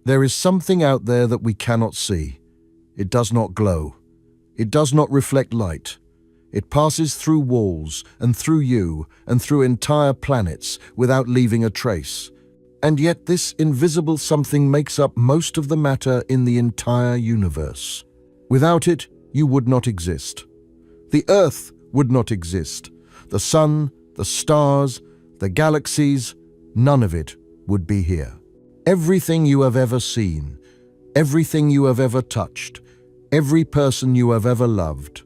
There is something out there that we cannot see. It does not glow. It does not reflect light. It passes through walls and through you and through entire planets without leaving a trace. And yet this invisible something makes up most of the matter in the entire universe. Without it, you would not exist. The Earth would not exist. The sun, the stars, the galaxies, none of it would be here. Everything you have ever seen, everything you have ever touched, every person you have ever loved,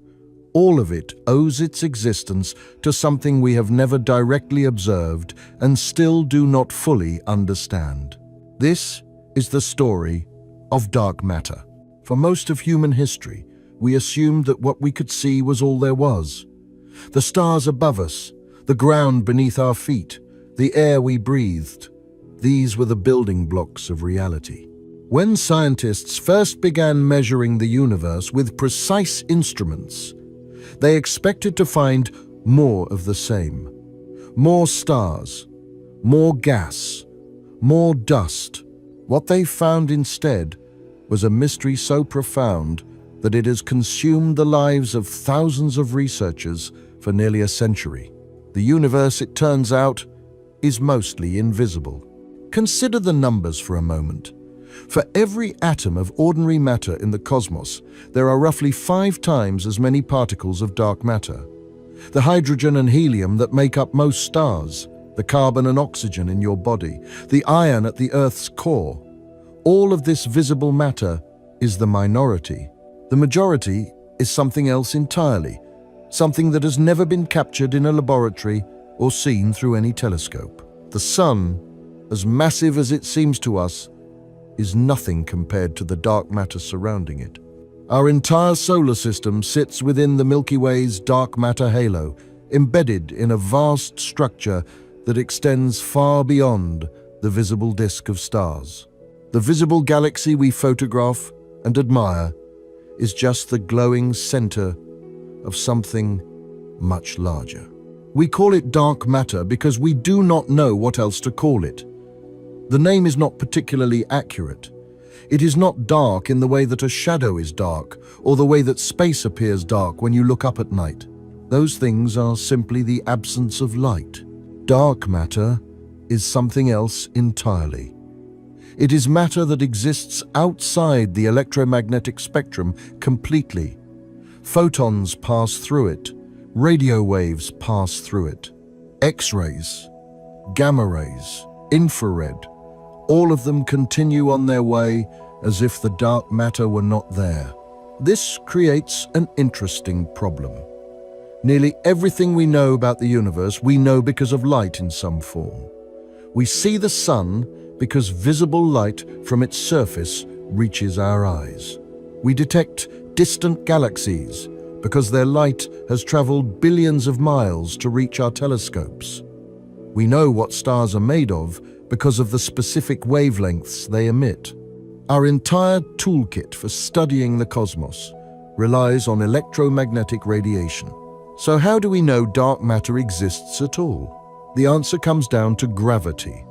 all of it owes its existence to something we have never directly observed and still do not fully understand. This is the story of dark matter. For most of human history, we assumed that what we could see was all there was. The stars above us, the ground beneath our feet, the air we breathed, these were the building blocks of reality. When scientists first began measuring the universe with precise instruments, they expected to find more of the same. More stars, more gas, more dust. What they found instead was a mystery so profound that it has consumed the lives of thousands of researchers for nearly a century. The universe, it turns out, is mostly invisible. Consider the numbers for a moment. For every atom of ordinary matter in the cosmos, there are roughly 5 times as many particles of dark matter. The hydrogen and helium that make up most stars, the carbon and oxygen in your body, the iron at the Earth's core, all of this visible matter is the minority. The majority is something else entirely, something that has never been captured in a laboratory or seen through any telescope. The sun, as massive as it seems to us, is nothing compared to the dark matter surrounding it. Our entire solar system sits within the Milky Way's dark matter halo, embedded in a vast structure that extends far beyond the visible disk of stars. The visible galaxy we photograph and admire is just the glowing center of something much larger. We call it dark matter because we do not know what else to call it. The name is not particularly accurate. It is not dark in the way that a shadow is dark, or the way that space appears dark when you look up at night. Those things are simply the absence of light. Dark matter is something else entirely. It is matter that exists outside the electromagnetic spectrum completely. Photons pass through it. Radio waves pass through it. X-rays, gamma rays, infrared, all of them continue on their way as if the dark matter were not there. This creates an interesting problem. Nearly everything we know about the universe we know because of light in some form. We see the sun because visible light from its surface reaches our eyes. We detect distant galaxies because their light has traveled billions of miles to reach our telescopes. We know what stars are made of because of the specific wavelengths they emit. Our entire toolkit for studying the cosmos relies on electromagnetic radiation. So how do we know dark matter exists at all? The answer comes down to gravity.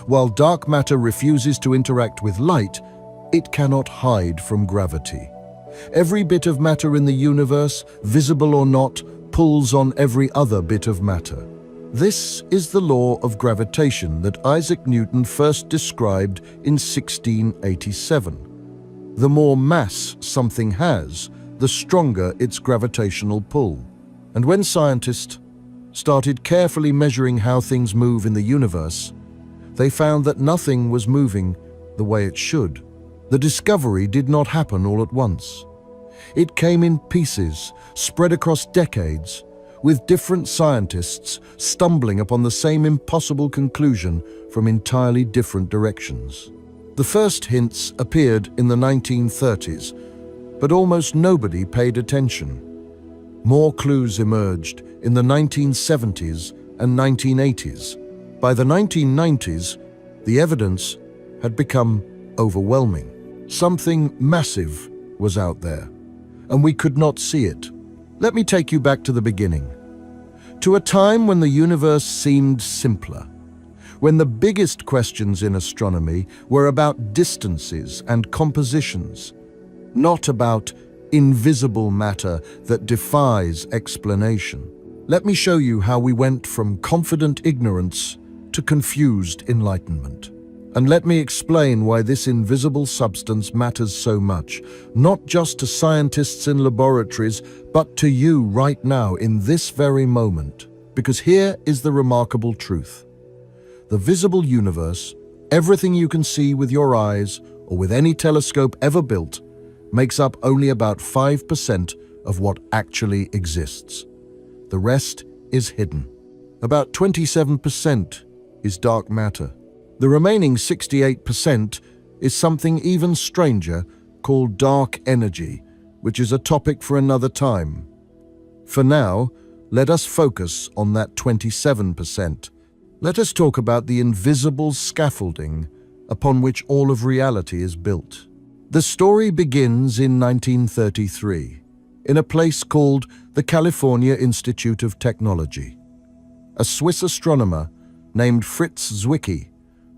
While dark matter refuses to interact with light, it cannot hide from gravity. Every bit of matter in the universe, visible or not, pulls on every other bit of matter. This is the law of gravitation that Isaac Newton first described in 1687. The more mass something has, the stronger its gravitational pull. And when scientists started carefully measuring how things move in the universe, they found that nothing was moving the way it should. The discovery did not happen all at once. It came in pieces, spread across decades, with different scientists stumbling upon the same impossible conclusion from entirely different directions. The first hints appeared in the 1930s, but almost nobody paid attention. More clues emerged in the 1970s and 1980s. By the 1990s, the evidence had become overwhelming. Something massive was out there, and we could not see it. Let me take you back to the beginning, to a time when the universe seemed simpler, when the biggest questions in astronomy were about distances and compositions, not about invisible matter that defies explanation. Let me show you how we went from confident ignorance to confused enlightenment. And let me explain why this invisible substance matters so much, not just to scientists in laboratories, but to you right now in this very moment. Because here is the remarkable truth. The visible universe, everything you can see with your eyes or with any telescope ever built, makes up only about 5% of what actually exists. The rest is hidden. About 27% is dark matter. The remaining 68% is something even stranger called dark energy, which is a topic for another time. For now, let us focus on that 27%. Let us talk about the invisible scaffolding upon which all of reality is built. The story begins in 1933, in a place called the California Institute of Technology. A Swiss astronomer named Fritz Zwicky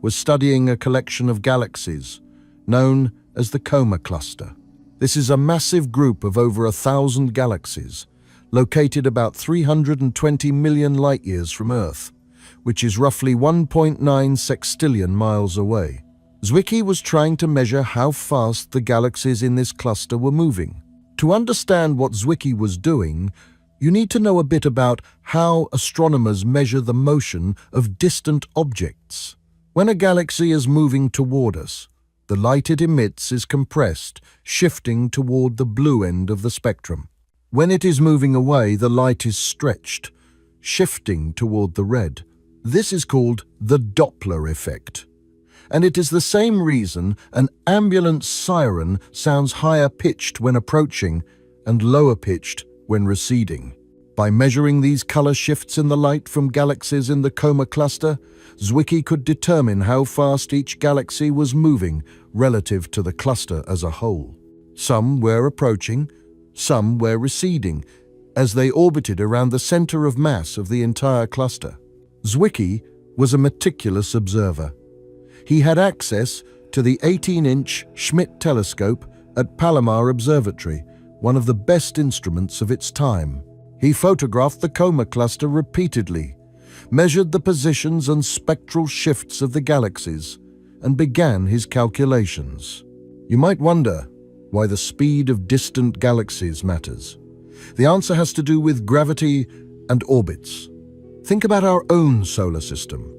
was studying a collection of galaxies known as the Coma Cluster. This is a massive group of over 1,000 galaxies located about 320 million light-years from Earth, which is roughly 1.9 sextillion miles away. Zwicky was trying to measure how fast the galaxies in this cluster were moving. To understand what Zwicky was doing, you need to know a bit about how astronomers measure the motion of distant objects. When a galaxy is moving toward us, the light it emits is compressed, shifting toward the blue end of the spectrum. When it is moving away, the light is stretched, shifting toward the red. This is called the Doppler effect. And it is the same reason an ambulance siren sounds higher-pitched when approaching and lower-pitched when receding. By measuring these color shifts in the light from galaxies in the Coma Cluster, Zwicky could determine how fast each galaxy was moving relative to the cluster as a whole. Some were approaching, some were receding, as they orbited around the center of mass of the entire cluster. Zwicky was a meticulous observer. He had access to the 18-inch Schmidt telescope at Palomar Observatory, one of the best instruments of its time. He photographed the Coma Cluster repeatedly, measured the positions and spectral shifts of the galaxies, and began his calculations. You might wonder why the speed of distant galaxies matters. The answer has to do with gravity and orbits. Think about our own solar system.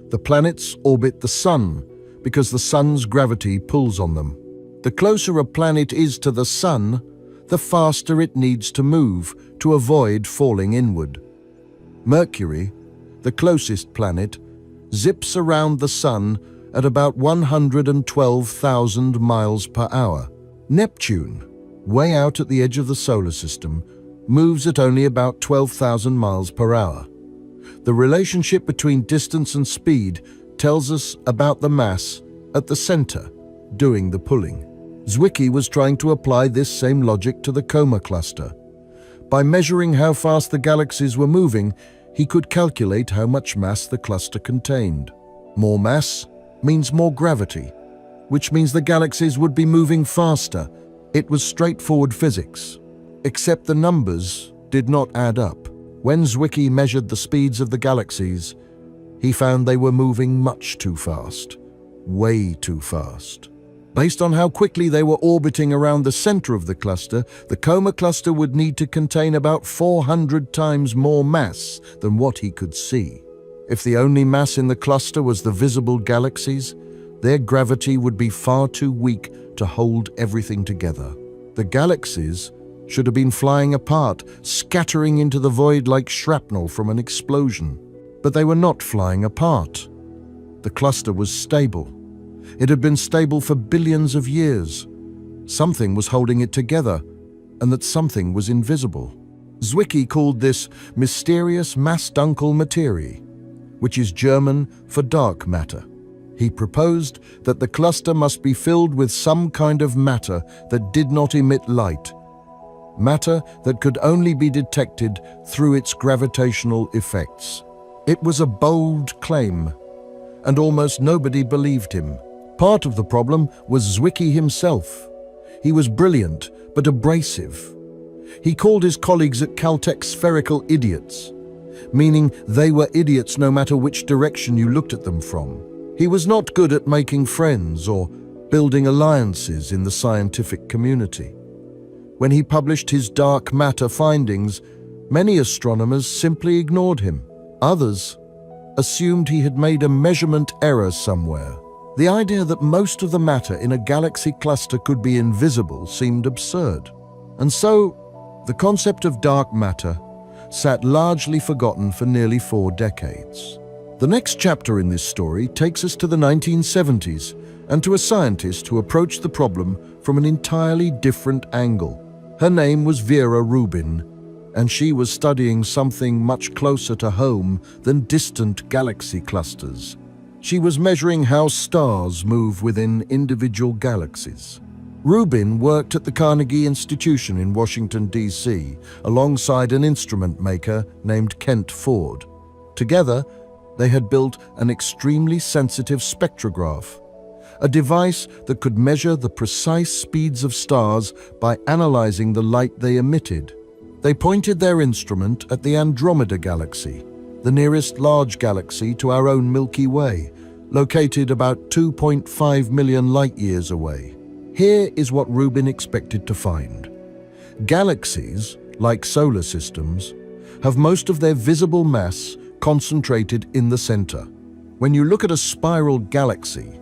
The planets orbit the Sun because the Sun's gravity pulls on them. The closer a planet is to the Sun, the faster it needs to move to avoid falling inward. Mercury, the closest planet, zips around the Sun at about 112,000 miles per hour. Neptune, way out at the edge of the solar system, moves at only about 12,000 miles per hour. The relationship between distance and speed tells us about the mass at the center doing the pulling. Zwicky was trying to apply this same logic to the Coma Cluster. By measuring how fast the galaxies were moving, he could calculate how much mass the cluster contained. More mass means more gravity, which means the galaxies would be moving faster. It was straightforward physics. Except the numbers did not add up. When Zwicky measured the speeds of the galaxies, he found they were moving much too fast, way too fast. Based on how quickly they were orbiting around the center of the cluster, the Coma Cluster would need to contain about 400 times more mass than what he could see. If the only mass in the cluster was the visible galaxies, their gravity would be far too weak to hold everything together. The galaxies should have been flying apart, scattering into the void like shrapnel from an explosion. But they were not flying apart. The cluster was stable. It had been stable for billions of years. Something was holding it together, and that something was invisible. Zwicky called this mysterious mass-dunkel Materie, which is German for dark matter. He proposed that the cluster must be filled with some kind of matter that did not emit light, matter that could only be detected through its gravitational effects. It was a bold claim, and almost nobody believed him. Part of the problem was Zwicky himself. He was brilliant, but abrasive. He called his colleagues at Caltech spherical idiots, meaning they were idiots no matter which direction you looked at them from. He was not good at making friends or building alliances in the scientific community. When he published his dark matter findings, many astronomers simply ignored him. Others assumed he had made a measurement error somewhere. The idea that most of the matter in a galaxy cluster could be invisible seemed absurd. And so, the concept of dark matter sat largely forgotten for nearly 4 decades. The next chapter in this story takes us to the 1970s and to a scientist who approached the problem from an entirely different angle. Her name was Vera Rubin, and she was studying something much closer to home than distant galaxy clusters. She was measuring how stars move within individual galaxies. Rubin worked at the Carnegie Institution in Washington, D.C., alongside an instrument maker named Kent Ford. Together, they had built an extremely sensitive spectrograph, a device that could measure the precise speeds of stars by analyzing the light they emitted. They pointed their instrument at the Andromeda galaxy, the nearest large galaxy to our own Milky Way, located about 2.5 million light-years away. Here is what Rubin expected to find. Galaxies, like solar systems, have most of their visible mass concentrated in the center. When you look at a spiral galaxy,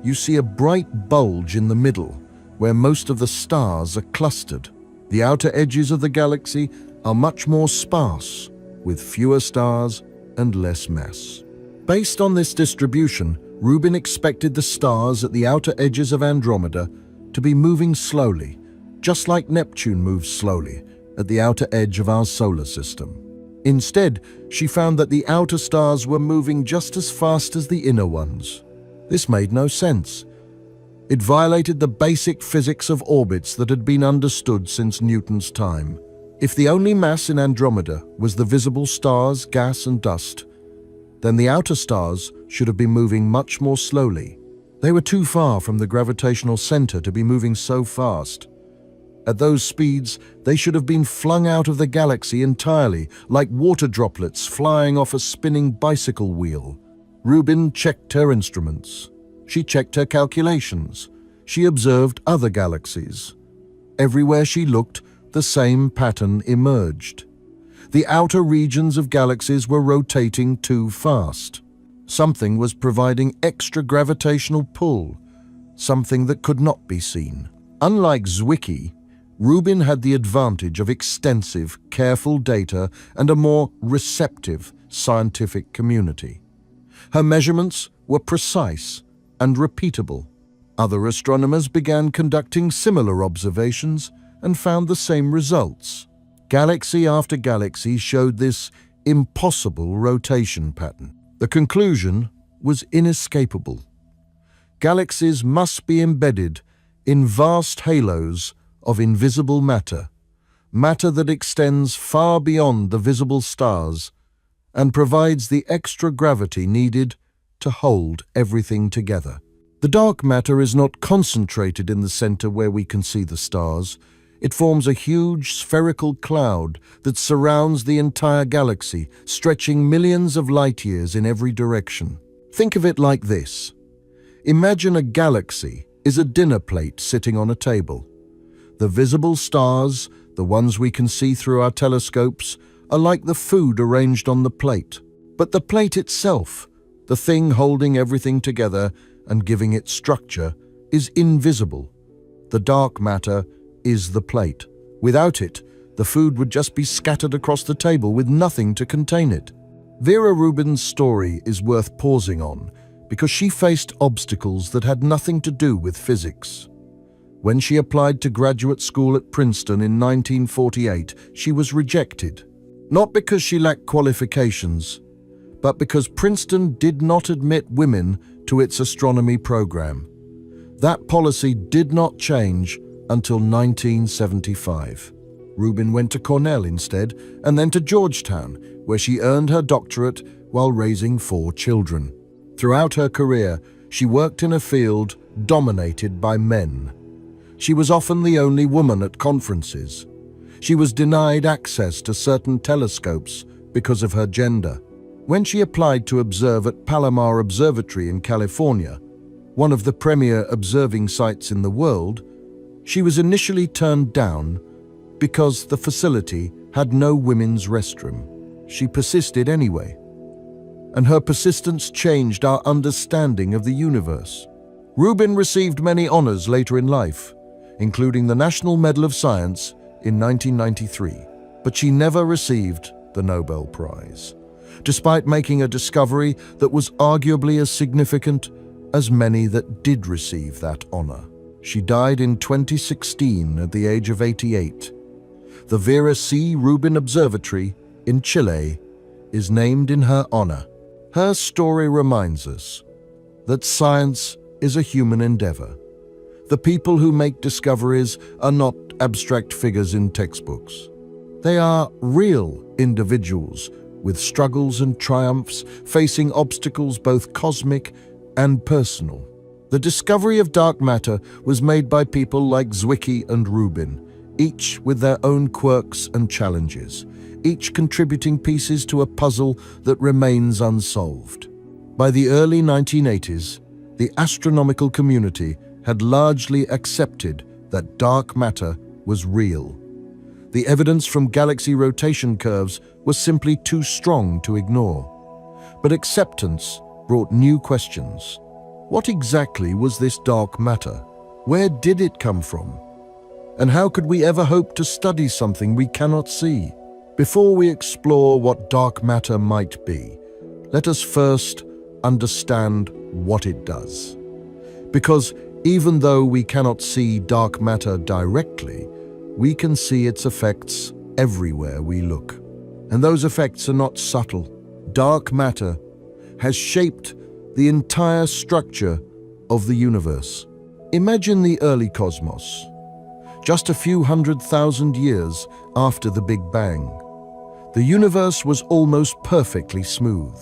you see a bright bulge in the middle where most of the stars are clustered. The outer edges of the galaxy are much more sparse, with fewer stars and less mass. Based on this distribution, Rubin expected the stars at the outer edges of Andromeda to be moving slowly, just like Neptune moves slowly at the outer edge of our solar system. Instead, she found that the outer stars were moving just as fast as the inner ones. This made no sense. It violated the basic physics of orbits that had been understood since Newton's time. If the only mass in Andromeda was the visible stars, gas and dust, then the outer stars should have been moving much more slowly. They were too far from the gravitational center to be moving so fast. At those speeds, they should have been flung out of the galaxy entirely, like water droplets flying off a spinning bicycle wheel. Rubin checked her instruments. She checked her calculations. She observed other galaxies. Everywhere she looked, the same pattern emerged. The outer regions of galaxies were rotating too fast. Something was providing extra gravitational pull, something that could not be seen. Unlike Zwicky, Rubin had the advantage of extensive, careful data and a more receptive scientific community. Her measurements were precise and repeatable. Other astronomers began conducting similar observations and found the same results. Galaxy after galaxy showed this impossible rotation pattern. The conclusion was inescapable. Galaxies must be embedded in vast halos of invisible matter, matter that extends far beyond the visible stars and provides the extra gravity needed to hold everything together. The dark matter is not concentrated in the center where we can see the stars. It forms a huge spherical cloud that surrounds the entire galaxy, stretching millions of light-years in every direction. Think of it like this. Imagine a galaxy is a dinner plate sitting on a table. The visible stars, the ones we can see through our telescopes, are like the food arranged on the plate. But the plate itself, the thing holding everything together and giving it structure, is invisible. The dark matter is the plate. Without it, the food would just be scattered across the table with nothing to contain it. Vera Rubin's story is worth pausing on because she faced obstacles that had nothing to do with physics. When she applied to graduate school at Princeton in 1948, she was rejected. Not because she lacked qualifications, but because Princeton did not admit women to its astronomy program. That policy did not change until 1975. Rubin went to Cornell instead, and then to Georgetown, where she earned her doctorate while raising 4 children. Throughout her career, she worked in a field dominated by men. She was often the only woman at conferences. She was denied access to certain telescopes because of her gender. When she applied to observe at Palomar Observatory in California, one of the premier observing sites in the world, she was initially turned down because the facility had no women's restroom. She persisted anyway, and her persistence changed our understanding of the universe. Rubin received many honors later in life, including the National Medal of Science in 1993, but she never received the Nobel Prize, despite making a discovery that was arguably as significant as many that did receive that honor. She died in 2016 at the age of 88. The Vera C. Rubin Observatory in Chile is named in her honor. Her story reminds us that science is a human endeavor. The people who make discoveries are not abstract figures in textbooks. They are real individuals with struggles and triumphs, facing obstacles both cosmic and personal. The discovery of dark matter was made by people like Zwicky and Rubin, each with their own quirks and challenges, each contributing pieces to a puzzle that remains unsolved. By the early 1980s, the astronomical community had largely accepted that dark matter was real. The evidence from galaxy rotation curves was simply too strong to ignore. But acceptance brought new questions. What exactly was this dark matter? Where did it come from? And how could we ever hope to study something we cannot see? Before we explore what dark matter might be, let us first understand what it does. Because even though we cannot see dark matter directly, we can see its effects everywhere we look. And those effects are not subtle. Dark matter has shaped the entire structure of the universe. Imagine the early cosmos, just a few 100,000 years after the Big Bang. The universe was almost perfectly smooth.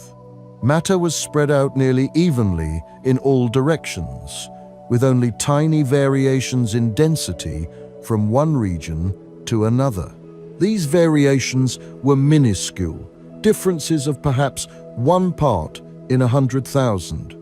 Matter was spread out nearly evenly in all directions, with only tiny variations in density from one region to another. These variations were minuscule, differences of perhaps 1 part in 100,000.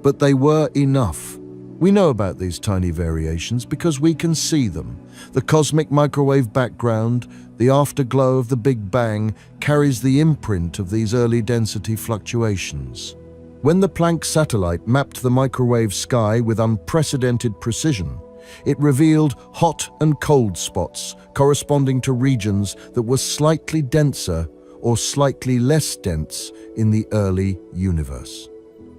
But they were enough. We know about these tiny variations because we can see them. The cosmic microwave background, the afterglow of the Big Bang, carries the imprint of these early density fluctuations. When the Planck satellite mapped the microwave sky with unprecedented precision, it revealed hot and cold spots corresponding to regions that were slightly denser or slightly less dense in the early universe.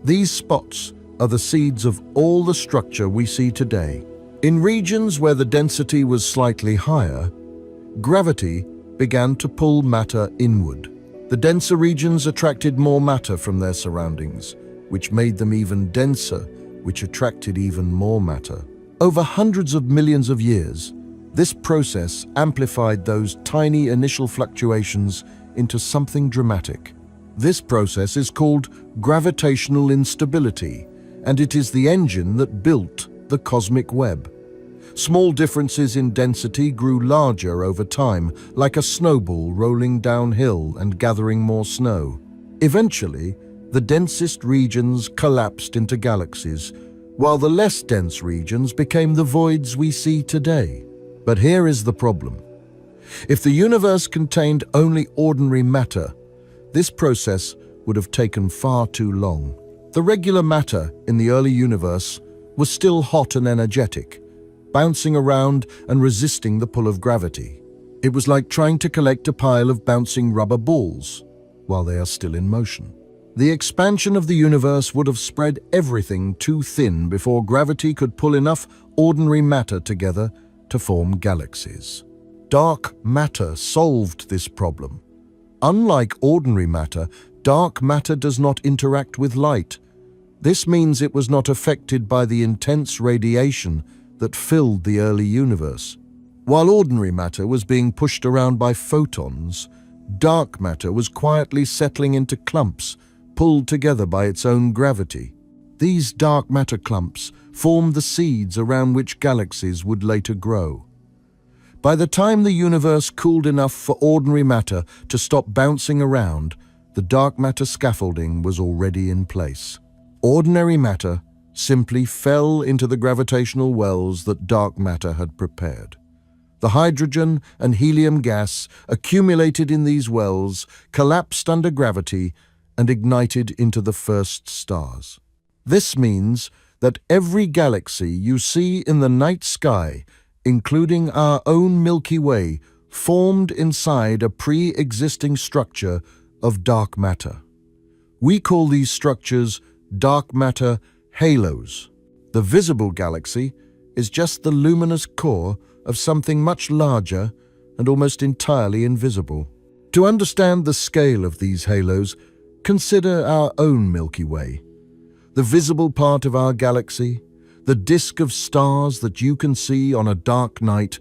These spots are the seeds of all the structure we see today. In regions where the density was slightly higher, gravity began to pull matter inward. The denser regions attracted more matter from their surroundings, which made them even denser, which attracted even more matter. Over hundreds of millions of years, this process amplified those tiny initial fluctuations into something dramatic. This process is called gravitational instability, and it is the engine that built the cosmic web. Small differences in density grew larger over time, like a snowball rolling downhill and gathering more snow. Eventually, the densest regions collapsed into galaxies, while the less dense regions became the voids we see today. But here is the problem. If the universe contained only ordinary matter, this process would have taken far too long. The regular matter in the early universe was still hot and energetic, bouncing around and resisting the pull of gravity. It was like trying to collect a pile of bouncing rubber balls while they are still in motion. The expansion of the universe would have spread everything too thin before gravity could pull enough ordinary matter together to form galaxies. Dark matter solved this problem. Unlike ordinary matter, dark matter does not interact with light. This means it was not affected by the intense radiation that filled the early universe. While ordinary matter was being pushed around by photons, dark matter was quietly settling into clumps, pulled together by its own gravity. These dark matter clumps formed the seeds around which galaxies would later grow. By the time the universe cooled enough for ordinary matter to stop bouncing around, the dark matter scaffolding was already in place. Ordinary matter simply fell into the gravitational wells that dark matter had prepared. The hydrogen and helium gas accumulated in these wells collapsed under gravity and ignited into the first stars. This means that every galaxy you see in the night sky, including our own Milky Way, formed inside a pre-existing structure of dark matter. We call these structures dark matter halos. The visible galaxy is just the luminous core of something much larger and almost entirely invisible. To understand the scale of these halos, consider our own Milky Way. The visible part of our galaxy, the disk of stars that you can see on a dark night,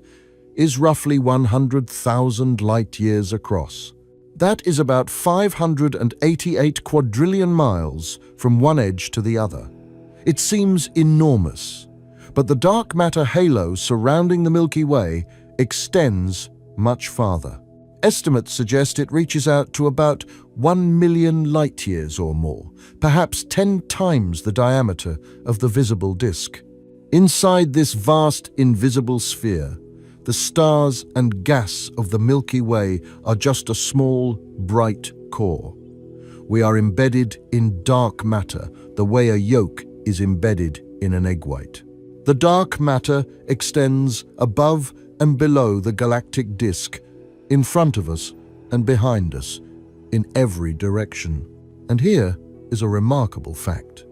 is roughly 100,000 light-years across. That is about 588 quadrillion miles from one edge to the other. It seems enormous, but the dark matter halo surrounding the Milky Way extends much farther. Estimates suggest it reaches out to about 1 million light-years or more, perhaps 10 times the diameter of the visible disk. Inside this vast invisible sphere, the stars and gas of the Milky Way are just a small, bright core. We are embedded in dark matter, the way a yolk is embedded in an egg white. The dark matter extends above and below the galactic disk, in front of us and behind us, in every direction. And here is a remarkable fact.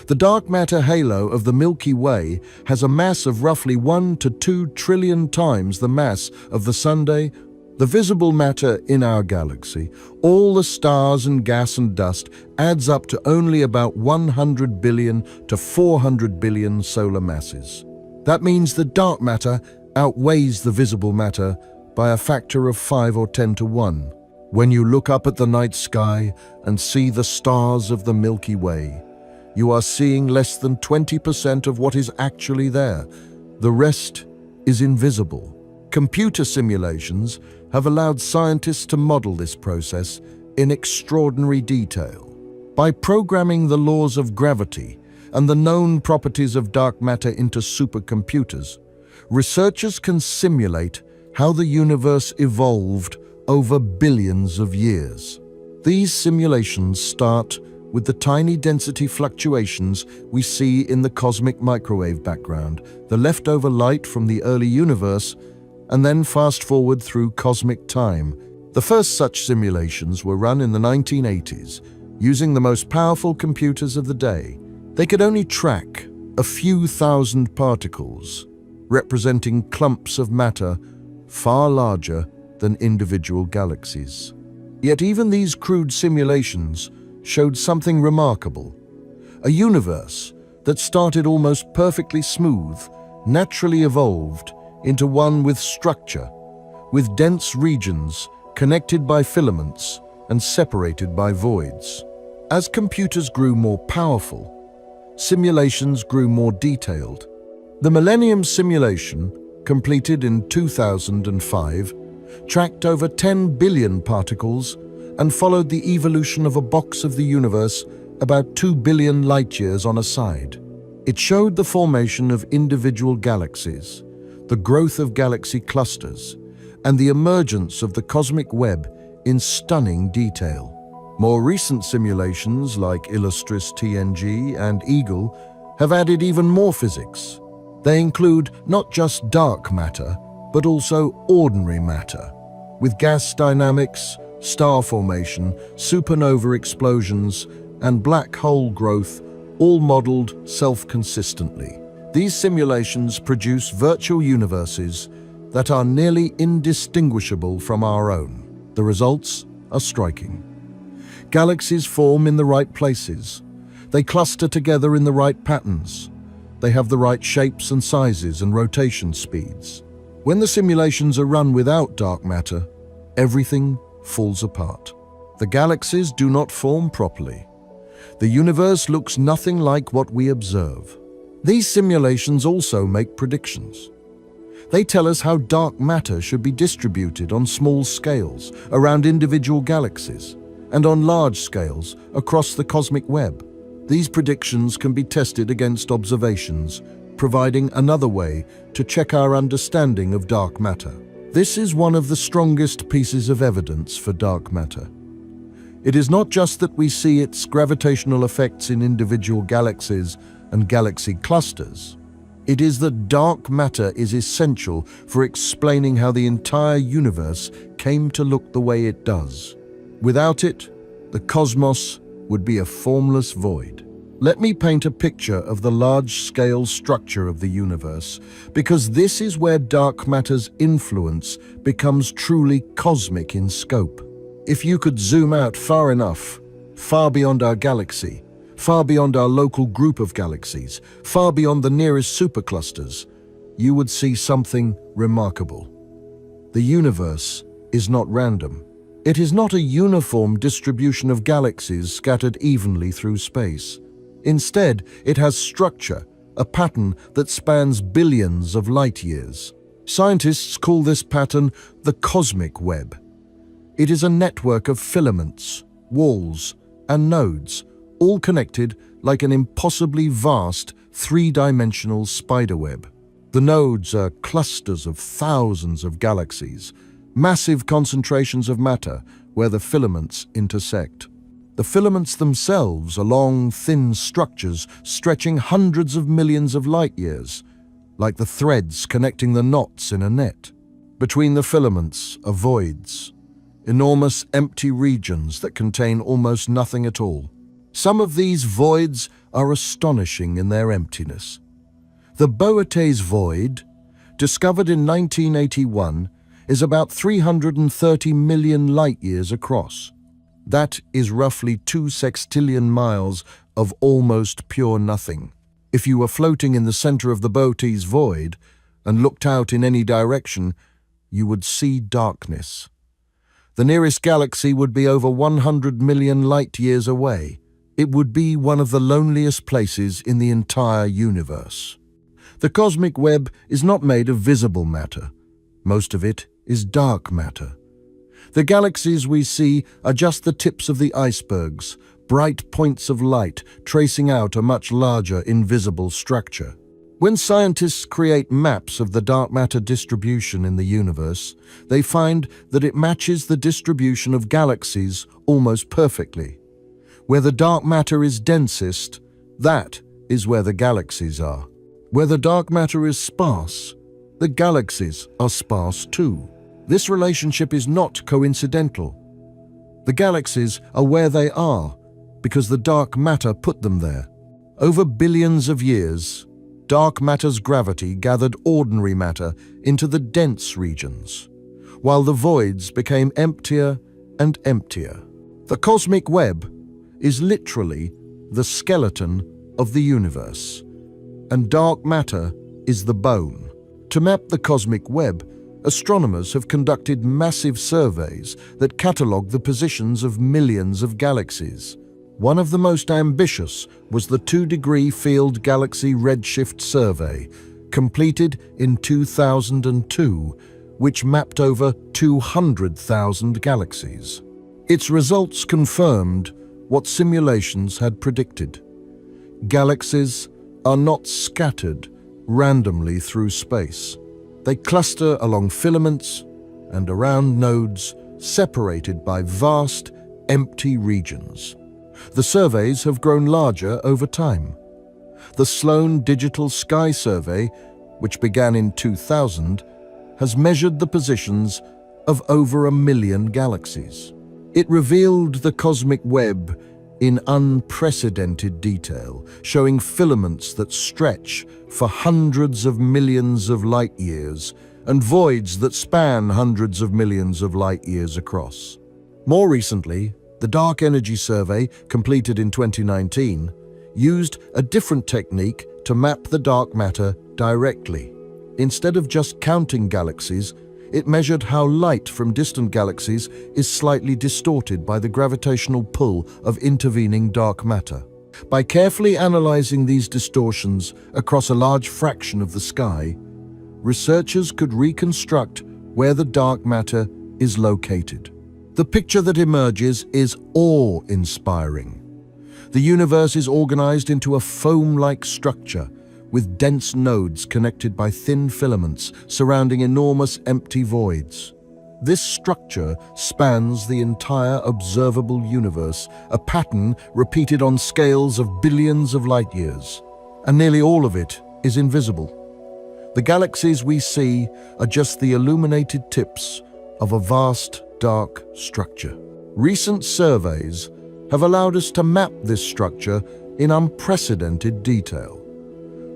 The dark matter halo of the Milky Way has a mass of roughly 1 to 2 trillion times the mass of the Sunday, the visible matter in our galaxy. All the stars and gas and dust adds up to only about 100 billion to 400 billion solar masses. That means that dark matter outweighs the visible matter by a factor of 5 or 10 to 1. When you look up at the night sky and see the stars of the Milky Way, you are seeing less than 20% of what is actually there. The rest is invisible. Computer simulations have allowed scientists to model this process in extraordinary detail. By programming the laws of gravity and the known properties of dark matter into supercomputers, researchers can simulate how the universe evolved over billions of years. These simulations start with the tiny density fluctuations we see in the cosmic microwave background, the leftover light from the early universe, and then fast forward through cosmic time. The first such simulations were run in the 1980s, using the most powerful computers of the day. They could only track a few thousand particles, representing clumps of matter far larger than individual galaxies. Yet even these crude simulations showed something remarkable. A universe that started almost perfectly smooth naturally evolved into one with structure, with dense regions connected by filaments and separated by voids. As computers grew more powerful, simulations grew more detailed. The Millennium simulation, completed in 2005, tracked over 10 billion particles and followed the evolution of a box of the universe about 2 billion light-years on a side. It showed the formation of individual galaxies, the growth of galaxy clusters, and the emergence of the cosmic web in stunning detail. More recent simulations like Illustris TNG and Eagle have added even more physics. They include not just dark matter, but also ordinary matter, with gas dynamics, star formation, supernova explosions, and black hole growth all modeled self-consistently. These simulations produce virtual universes that are nearly indistinguishable from our own. The results are striking. Galaxies form in the right places. They cluster together in the right patterns. They have the right shapes and sizes and rotation speeds. When the simulations are run without dark matter, everything falls apart. The galaxies do not form properly. The universe looks nothing like what we observe. These simulations also make predictions. They tell us how dark matter should be distributed on small scales around individual galaxies and on large scales across the cosmic web. These predictions can be tested against observations, providing another way to check our understanding of dark matter. This is one of the strongest pieces of evidence for dark matter. It is not just that we see its gravitational effects in individual galaxies and galaxy clusters. It is that dark matter is essential for explaining how the entire universe came to look the way it does. Without it, the cosmos would be a formless void. Let me paint a picture of the large-scale structure of the universe, because this is where dark matter's influence becomes truly cosmic in scope. If you could zoom out far enough, far beyond our galaxy, far beyond our local group of galaxies, far beyond the nearest superclusters, you would see something remarkable. The universe is not random. It is not a uniform distribution of galaxies scattered evenly through space. Instead, it has structure, a pattern that spans billions of light years. Scientists call this pattern the cosmic web. It is a network of filaments, walls, and nodes, all connected like an impossibly vast three-dimensional spiderweb. The nodes are clusters of thousands of galaxies, massive concentrations of matter where the filaments intersect. The filaments themselves are long, thin structures stretching hundreds of millions of light years, like the threads connecting the knots in a net. Between the filaments are voids, enormous empty regions that contain almost nothing at all. Some of these voids are astonishing in their emptiness. The Boötes void, discovered in 1981, is about 330 million light-years across. That is roughly 2 sextillion miles of almost pure nothing. If you were floating in the center of the Boötes void and looked out in any direction, you would see darkness. The nearest galaxy would be over 100 million light-years away. It would be one of the loneliest places in the entire universe. The cosmic web is not made of visible matter. Most of it is dark matter. The galaxies we see are just the tips of the icebergs, bright points of light tracing out a much larger invisible structure. When scientists create maps of the dark matter distribution in the universe, they find that it matches the distribution of galaxies almost perfectly. Where the dark matter is densest, that is where the galaxies are. Where the dark matter is sparse, the galaxies are sparse too. This relationship is not coincidental. The galaxies are where they are because the dark matter put them there. Over billions of years, dark matter's gravity gathered ordinary matter into the dense regions, while the voids became emptier and emptier. The cosmic web is literally the skeleton of the universe, and dark matter is the bone. To map the cosmic web, astronomers have conducted massive surveys that catalogue the positions of millions of galaxies. One of the most ambitious was the 2-degree field galaxy redshift survey, completed in 2002, which mapped over 200,000 galaxies. Its results confirmed what simulations had predicted. Galaxies are not scattered randomly through space. They cluster along filaments and around nodes separated by vast, empty regions. The surveys have grown larger over time. The Sloan Digital Sky Survey, which began in 2000, has measured the positions of over 1 million galaxies. It revealed the cosmic web in unprecedented detail, showing filaments that stretch for hundreds of millions of light years and voids that span hundreds of millions of light years across. More recently, the Dark Energy Survey, completed in 2019, used a different technique to map the dark matter directly. Instead of just counting galaxies, It measured how light from distant galaxies is slightly distorted by the gravitational pull of intervening dark matter. By carefully analyzing these distortions across a large fraction of the sky, researchers could reconstruct where the dark matter is located. The picture that emerges is awe-inspiring. The universe is organized into a foam-like structure with dense nodes connected by thin filaments surrounding enormous empty voids. This structure spans the entire observable universe, a pattern repeated on scales of billions of light years, and nearly all of it is invisible. The galaxies we see are just the illuminated tips of a vast, dark structure. Recent surveys have allowed us to map this structure in unprecedented detail.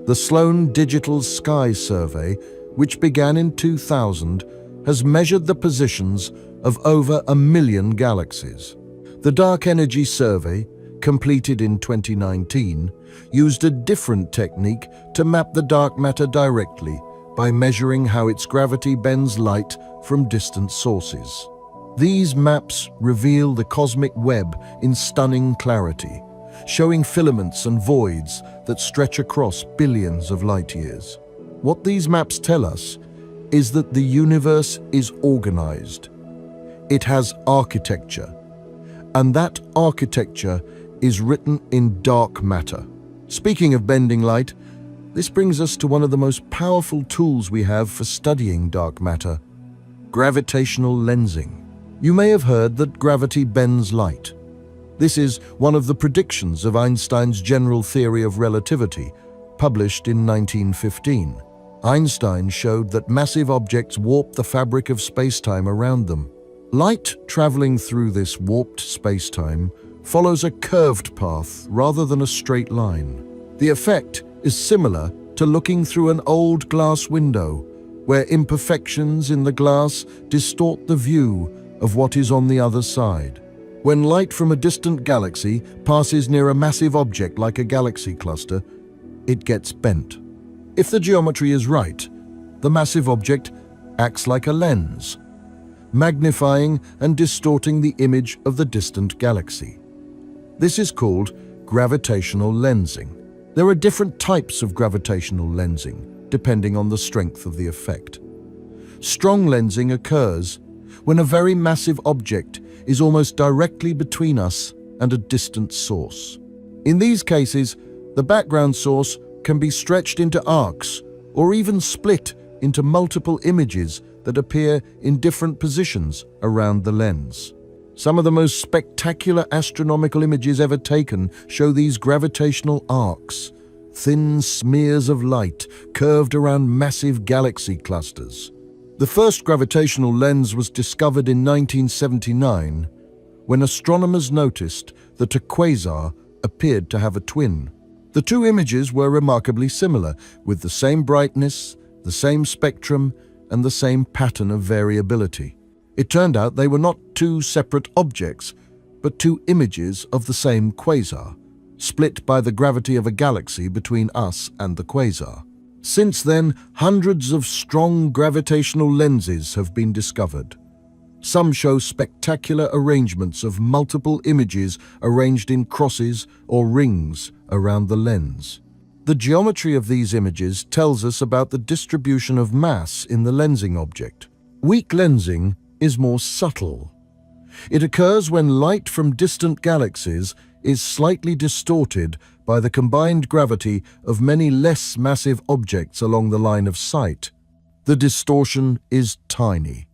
The Sloan Digital Sky Survey, which began in 2000, has measured the positions of over 1 million galaxies. The Dark Energy Survey, completed in 2019, used a different technique to map the dark matter directly by measuring how its gravity bends light from distant sources. These maps reveal the cosmic web in stunning clarity, showing filaments and voids that stretch across billions of light years. What these maps tell us is that the universe is organized. It has architecture, and that architecture is written in dark matter. Speaking of bending light, this brings us to one of the most powerful tools we have for studying dark matter: gravitational lensing. You may have heard that gravity bends light. This is one of the predictions of Einstein's general theory of relativity, published in 1915. Einstein showed that massive objects warp the fabric of space-time around them. Light traveling through this warped space-time follows a curved path rather than a straight line. The effect is similar to looking through an old glass window, where imperfections in the glass distort the view of what is on the other side. When light from a distant galaxy passes near a massive object like a galaxy cluster, it gets bent. If the geometry is right, the massive object acts like a lens, magnifying and distorting the image of the distant galaxy. This is called gravitational lensing. There are different types of gravitational lensing, depending on the strength of the effect. Strong lensing occurs when a very massive object is almost directly between us and a distant source. In these cases, the background source can be stretched into arcs or even split into multiple images that appear in different positions around the lens. Some of the most spectacular astronomical images ever taken show these gravitational arcs, thin smears of light curved around massive galaxy clusters. The first gravitational lens was discovered in 1979 when astronomers noticed that a quasar appeared to have a twin. The two images were remarkably similar, with the same brightness, the same spectrum, and the same pattern of variability. It turned out they were not two separate objects, but two images of the same quasar, split by the gravity of a galaxy between us and the quasar. Since then, hundreds of strong gravitational lenses have been discovered. Some show spectacular arrangements of multiple images arranged in crosses or rings around the lens. The geometry of these images tells us about the distribution of mass in the lensing object. Weak lensing is more subtle. It occurs when light from distant galaxies is slightly distorted by the combined gravity of many less massive objects along the line of sight. The distortion is tiny,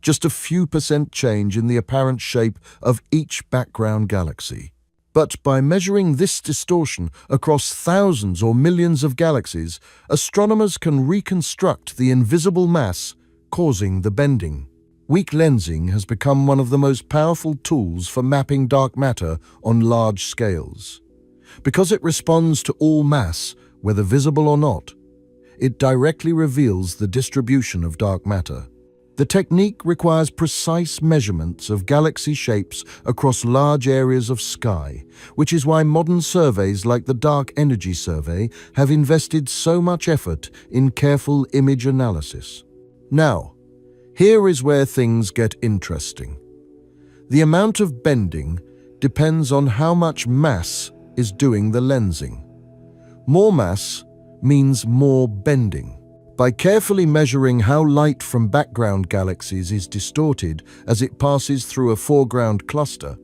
just a few % change in the apparent shape of each background galaxy. But by measuring this distortion across thousands or millions of galaxies, astronomers can reconstruct the invisible mass causing the bending. Weak lensing has become one of the most powerful tools for mapping dark matter on large scales. Because it responds to all mass, whether visible or not, it directly reveals the distribution of dark matter. The technique requires precise measurements of galaxy shapes across large areas of sky, which is why modern surveys like the Dark Energy Survey have invested so much effort in careful image analysis. Now, Here is where things get interesting. The amount of bending depends on how much mass is doing the lensing. More mass means more bending. By carefully measuring how light from background galaxies is distorted as it passes through a foreground cluster,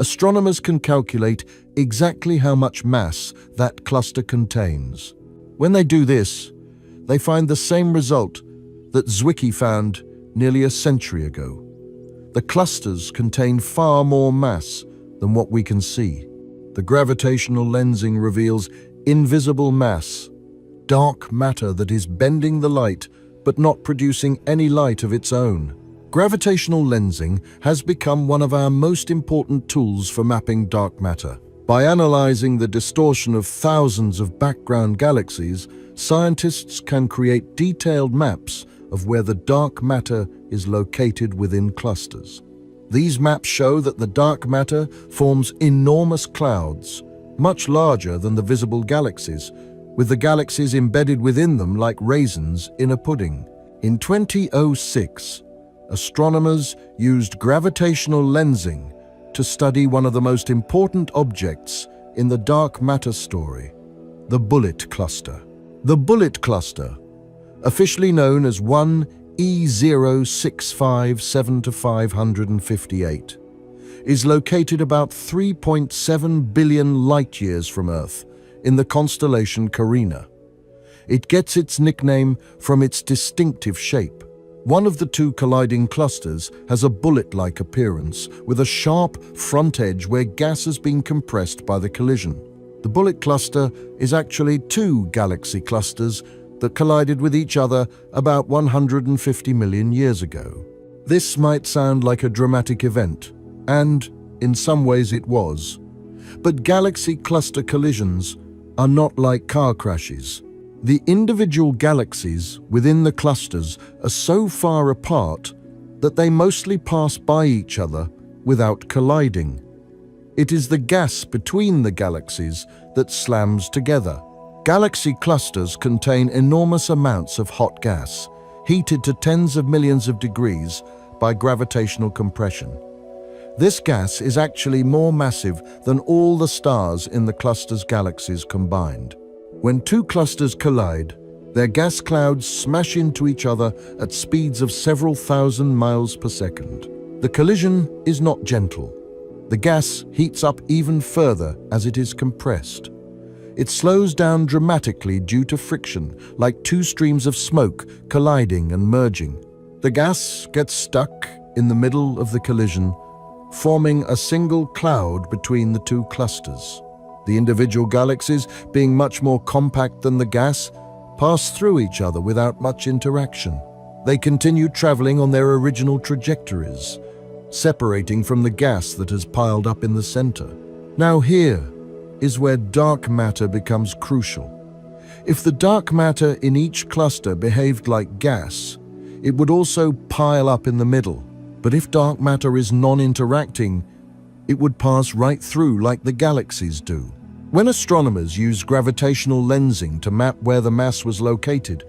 astronomers can calculate exactly how much mass that cluster contains. When they do this, they find the same result that Zwicky found nearly a century ago. The clusters contain far more mass than what we can see. The gravitational lensing reveals invisible mass, dark matter that is bending the light but not producing any light of its own. Gravitational lensing has become one of our most important tools for mapping dark matter. By analyzing the distortion of thousands of background galaxies, scientists can create detailed maps of where the dark matter is located within clusters. These maps show that the dark matter forms enormous clouds, much larger than the visible galaxies, with the galaxies embedded within them like raisins in a pudding. In 2006, astronomers used gravitational lensing to study one of the most important objects in the dark matter story, the bullet cluster. The bullet cluster, officially known as 1E0657-558, is located about 3.7 billion light-years from Earth in the constellation Carina. It gets its nickname from its distinctive shape. One of the two colliding clusters has a bullet-like appearance with a sharp front edge where gas has been compressed by the collision. The bullet cluster is actually two galaxy clusters that collided with each other about 150 million years ago. This might sound like a dramatic event, and in some ways it was. But galaxy cluster collisions are not like car crashes. The individual galaxies within the clusters are so far apart that they mostly pass by each other without colliding. It is the gas between the galaxies that slams together. Galaxy clusters contain enormous amounts of hot gas, heated to tens of millions of degrees by gravitational compression. This gas is actually more massive than all the stars in the cluster's galaxies combined. When two clusters collide, their gas clouds smash into each other at speeds of several thousand miles per second. The collision is not gentle. The gas heats up even further as it is compressed. It slows down dramatically due to friction, like two streams of smoke colliding and merging. The gas gets stuck in the middle of the collision, forming a single cloud between the two clusters. The individual galaxies, being much more compact than the gas, pass through each other without much interaction. They continue traveling on their original trajectories, separating from the gas that has piled up in the center. Now here is where dark matter becomes crucial. If the dark matter in each cluster behaved like gas, it would also pile up in the middle. But if dark matter is non-interacting, it would pass right through like the galaxies do. When astronomers used gravitational lensing to map where the mass was located,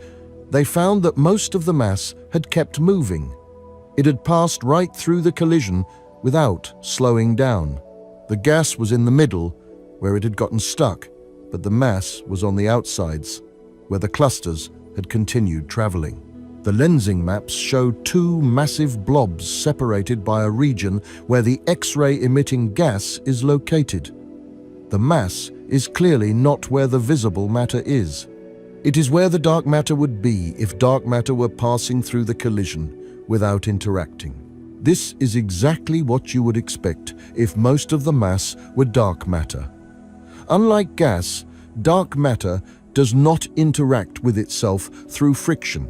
they found that most of the mass had kept moving. It had passed right through the collision without slowing down. The gas was in the middle, where it had gotten stuck, but the mass was on the outsides, where the clusters had continued traveling. The lensing maps show two massive blobs separated by a region where the X-ray emitting gas is located. The mass is clearly not where the visible matter is. It is where the dark matter would be if dark matter were passing through the collision without interacting. This is exactly what you would expect if most of the mass were dark matter. Unlike gas, dark matter does not interact with itself through friction.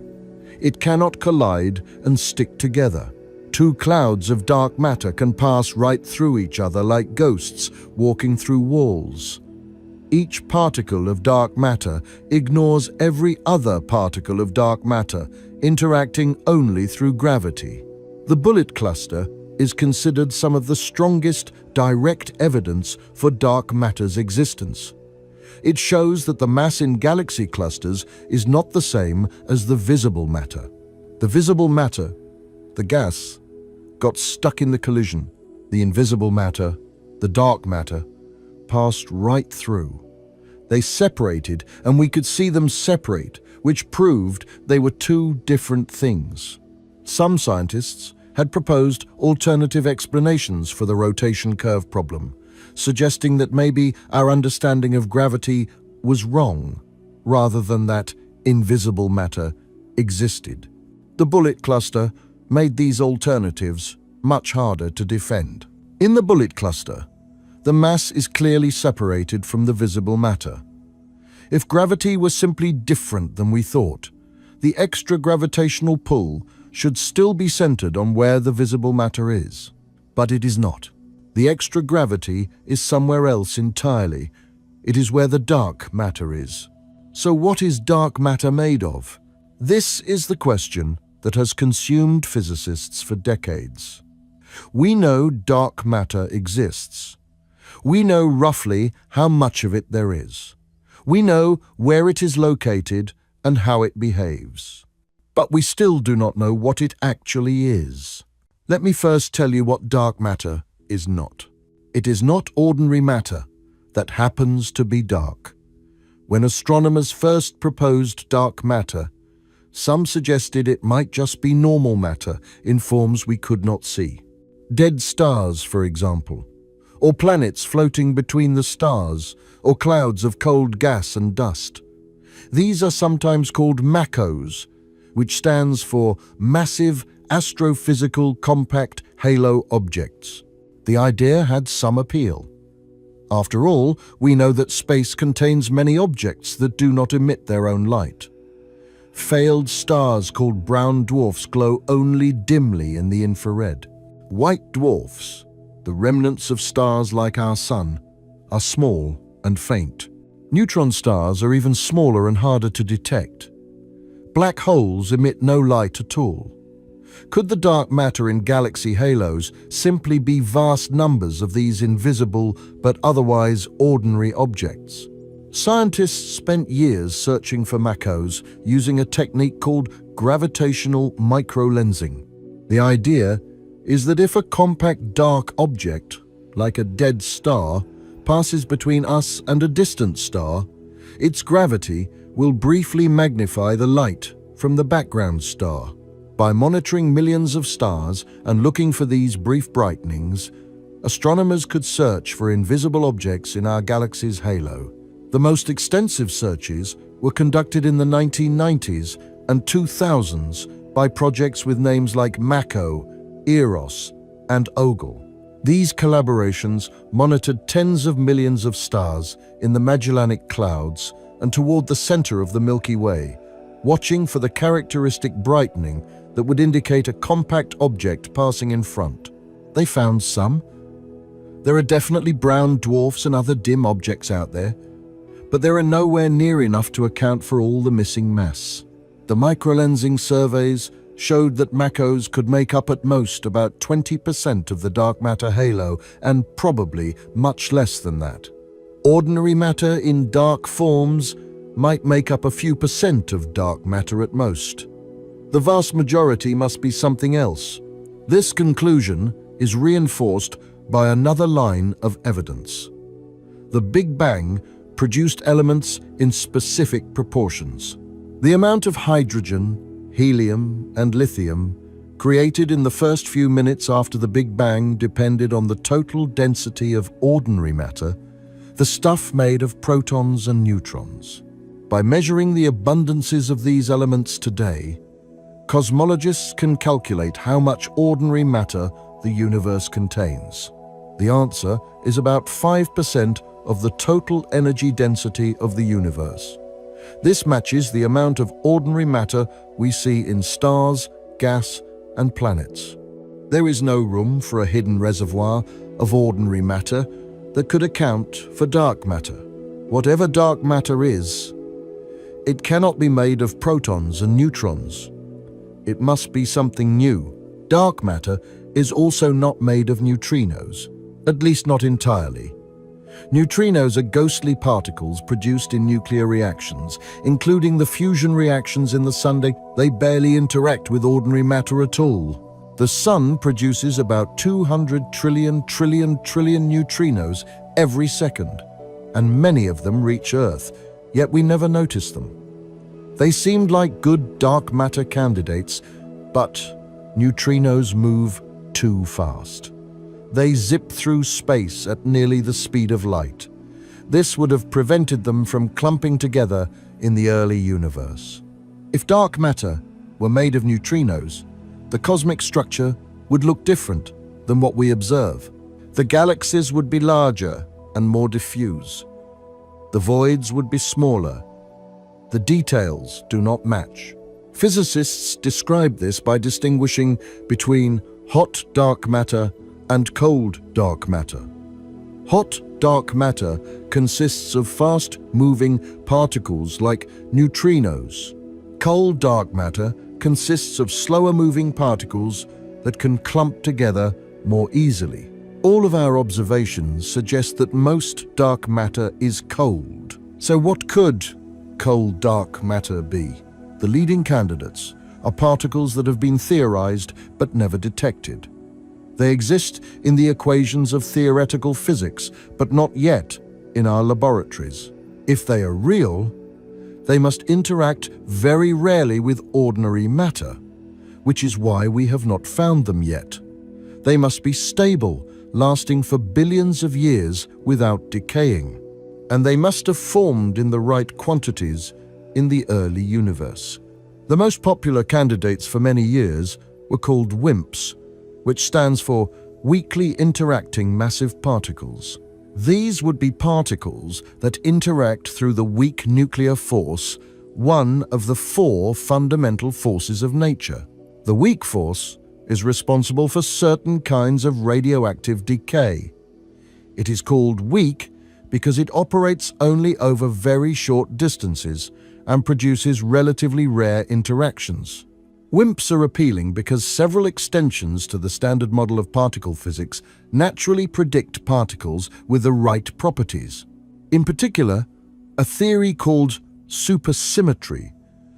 It cannot collide and stick together. Two clouds of dark matter can pass right through each other like ghosts walking through walls. Each particle of dark matter ignores every other particle of dark matter, interacting only through gravity. The bullet cluster is considered some of the strongest direct evidence for dark matter's existence. It shows that the mass in galaxy clusters is not the same as the visible matter. The visible matter The gas got stuck in the collision. The invisible matter, the dark matter, passed right through. They separated, and we could see them separate, which proved they were two different things. Some scientists had proposed alternative explanations for the rotation curve problem, suggesting that maybe our understanding of gravity was wrong, rather than that invisible matter existed. The bullet cluster made these alternatives much harder to defend. In the bullet cluster, the mass is clearly separated from the visible matter. If gravity was simply different than we thought, the extra gravitational pull should still be centered on where the visible matter is. But it is not. The extra gravity is somewhere else entirely. It is where the dark matter is. So what is dark matter made of? This is the question that has consumed physicists for decades. We know dark matter exists. We know roughly how much of it there is. We know where it is located and how it behaves. But we still do not know what it actually is. Let me first tell you what dark matter is not. It is not ordinary matter that happens to be dark. When astronomers first proposed dark matter, some suggested it might just be normal matter in forms we could not see. Dead stars, for example, or planets floating between the stars, or clouds of cold gas and dust. These are sometimes called MACOs, which stands for Massive Astrophysical Compact Halo Objects. The idea had some appeal. After all, we know that space contains many objects that do not emit their own light. Failed stars called brown dwarfs glow only dimly in the infrared. White dwarfs, the remnants of stars like our Sun, are small and faint. Neutron stars are even smaller and harder to detect. Black holes emit no light at all. Could the dark matter in galaxy halos simply be vast numbers of these invisible but otherwise ordinary objects? Scientists spent years searching for MACOs using a technique called gravitational microlensing. The idea is that if a compact dark object, like a dead star, passes between us and a distant star, its gravity will briefly magnify the light from the background star. By monitoring millions of stars and looking for these brief brightenings, astronomers could search for invisible objects in our galaxy's halo. The most extensive searches were conducted in the 1990s and 2000s by projects with names like MACO, EROS, and OGLE. These collaborations monitored tens of millions of stars in the Magellanic Clouds and toward the center of the Milky Way, watching for the characteristic brightening that would indicate a compact object passing in front. They found some. There are definitely brown dwarfs and other dim objects out there, but there are nowhere near enough to account for all the missing mass. The microlensing surveys showed that MACOs could make up at most about 20% of the dark matter halo, and probably much less than that. Ordinary matter in dark forms might make up a few percent of dark matter at most. The vast majority must be something else. This conclusion is reinforced by another line of evidence. The Big Bang produced elements in specific proportions. The amount of hydrogen, helium, and lithium created in the first few minutes after the Big Bang depended on the total density of ordinary matter, the stuff made of protons and neutrons. By measuring the abundances of these elements today, cosmologists can calculate how much ordinary matter the universe contains. The answer is about 5% of the total energy density of the universe. This matches the amount of ordinary matter we see in stars, gas, and planets. There is no room for a hidden reservoir of ordinary matter that could account for dark matter. Whatever dark matter is, it cannot be made of protons and neutrons. It must be something new. Dark matter is also not made of neutrinos, at least not entirely. Neutrinos are ghostly particles produced in nuclear reactions, including the fusion reactions in the Sun. They barely interact with ordinary matter at all. The Sun produces about 200 trillion neutrinos every second, and many of them reach Earth, yet we never notice them. They seemed like good dark matter candidates, but neutrinos move too fast. They zip through space at nearly the speed of light. This would have prevented them from clumping together in the early universe. If dark matter were made of neutrinos, the cosmic structure would look different than what we observe. The galaxies would be larger and more diffuse. The voids would be smaller. The details do not match. Physicists describe this by distinguishing between hot dark matter and cold dark matter. Hot dark matter consists of fast-moving particles like neutrinos. Cold dark matter consists of slower-moving particles that can clump together more easily. All of our observations suggest that most dark matter is cold. So what could cold dark matter be? The leading candidates are particles that have been theorized but never detected. They exist in the equations of theoretical physics, but not yet in our laboratories. If they are real, they must interact very rarely with ordinary matter, which is why we have not found them yet. They must be stable, lasting for billions of years without decaying. And they must have formed in the right quantities in the early universe. The most popular candidates for many years were called WIMPs, which stands for Weakly Interacting Massive Particles. These would be particles that interact through the weak nuclear force, one of the four fundamental forces of nature. The weak force is responsible for certain kinds of radioactive decay. It is called weak because it operates only over very short distances and produces relatively rare interactions. WIMPs are appealing because several extensions to the standard model of particle physics naturally predict particles with the right properties. In particular, a theory called supersymmetry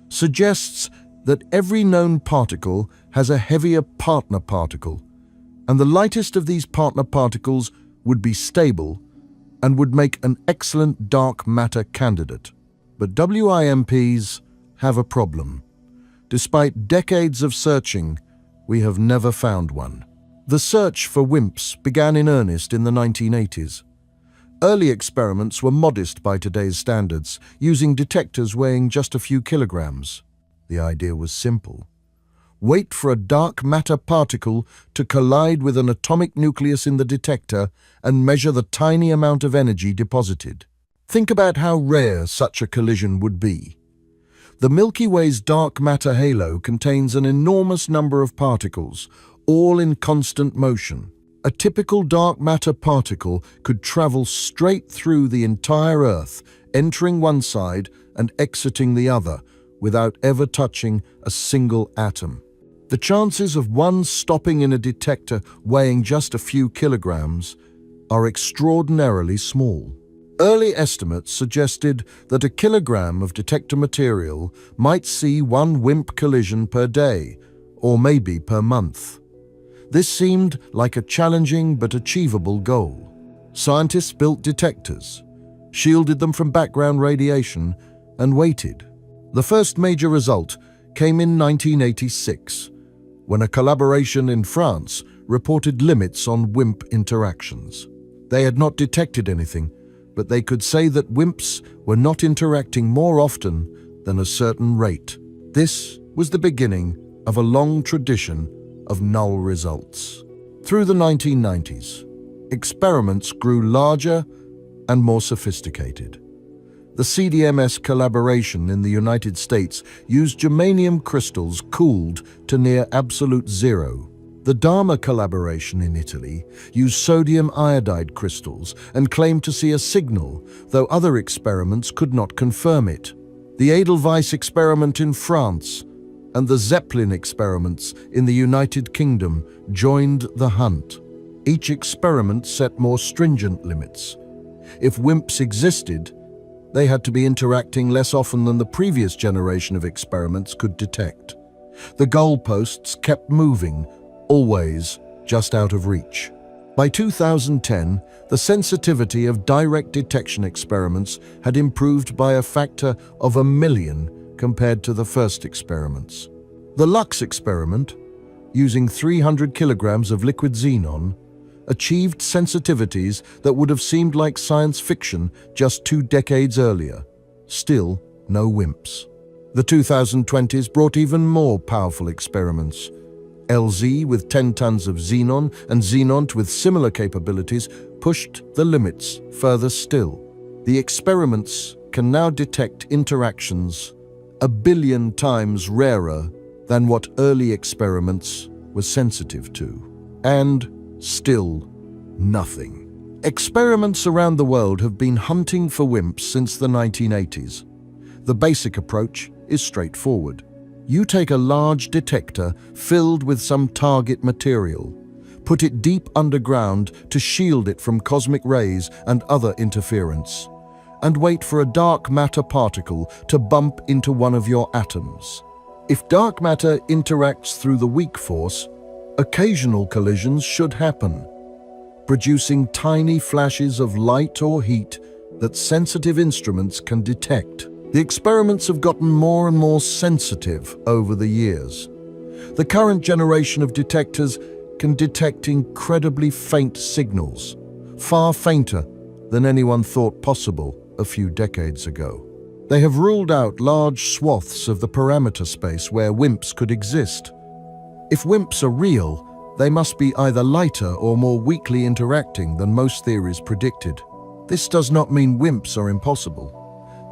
suggests that every known particle has a heavier partner particle, and the lightest of these partner particles would be stable and would make an excellent dark matter candidate. But WIMPs have a problem. Despite decades of searching, we have never found one. The search for WIMPs began in earnest in the 1980s. Early experiments were modest by today's standards, using detectors weighing just a few kilograms. The idea was simple. Wait for a dark matter particle to collide with an atomic nucleus in the detector and measure the tiny amount of energy deposited. Think about how rare such a collision would be. The Milky Way's dark matter halo contains an enormous number of particles, all in constant motion. A typical dark matter particle could travel straight through the entire Earth, entering one side and exiting the other, without ever touching a single atom. The chances of one stopping in a detector weighing just a few kilograms are extraordinarily small. Early estimates suggested that a kilogram of detector material might see one WIMP collision per day, or maybe per month. This seemed like a challenging but achievable goal. Scientists built detectors, shielded them from background radiation, and waited. The first major result came in 1986, when a collaboration in France reported limits on WIMP interactions. They had not detected anything, but they could say that WIMPs were not interacting more often than a certain rate. This was the beginning of a long tradition of null results. Through the 1990s, experiments grew larger and more sophisticated. The CDMS collaboration in the United States used germanium crystals cooled to near absolute zero. The Dharma collaboration in Italy used sodium iodide crystals and claimed to see a signal, though other experiments could not confirm it. The Edelweiss experiment in France and the Zeppelin experiments in the United Kingdom joined the hunt. Each experiment set more stringent limits. If WIMPs existed, they had to be interacting less often than the previous generation of experiments could detect. The goalposts kept moving, always just out of reach. By 2010, the sensitivity of direct detection experiments had improved by a factor of 1,000,000 compared to the first experiments. The Lux experiment, using 300 kilograms of liquid xenon, achieved sensitivities that would have seemed like science fiction just 2 decades earlier. Still, no WIMPs. The 2020s brought even more powerful experiments. LZ with 10 tons of xenon and Xenont with similar capabilities pushed the limits further still. The experiments can now detect interactions 1,000,000,000 times rarer than what early experiments were sensitive to. And still nothing. Experiments around the world have been hunting for WIMPs since the 1980s. The basic approach is straightforward. You take a large detector filled with some target material, put it deep underground to shield it from cosmic rays and other interference, and wait for a dark matter particle to bump into one of your atoms. If dark matter interacts through the weak force, occasional collisions should happen, producing tiny flashes of light or heat that sensitive instruments can detect. The experiments have gotten more and more sensitive over the years. The current generation of detectors can detect incredibly faint signals, far fainter than anyone thought possible a few decades ago. They have ruled out large swaths of the parameter space where WIMPs could exist. If WIMPs are real, they must be either lighter or more weakly interacting than most theories predicted. This does not mean WIMPs are impossible.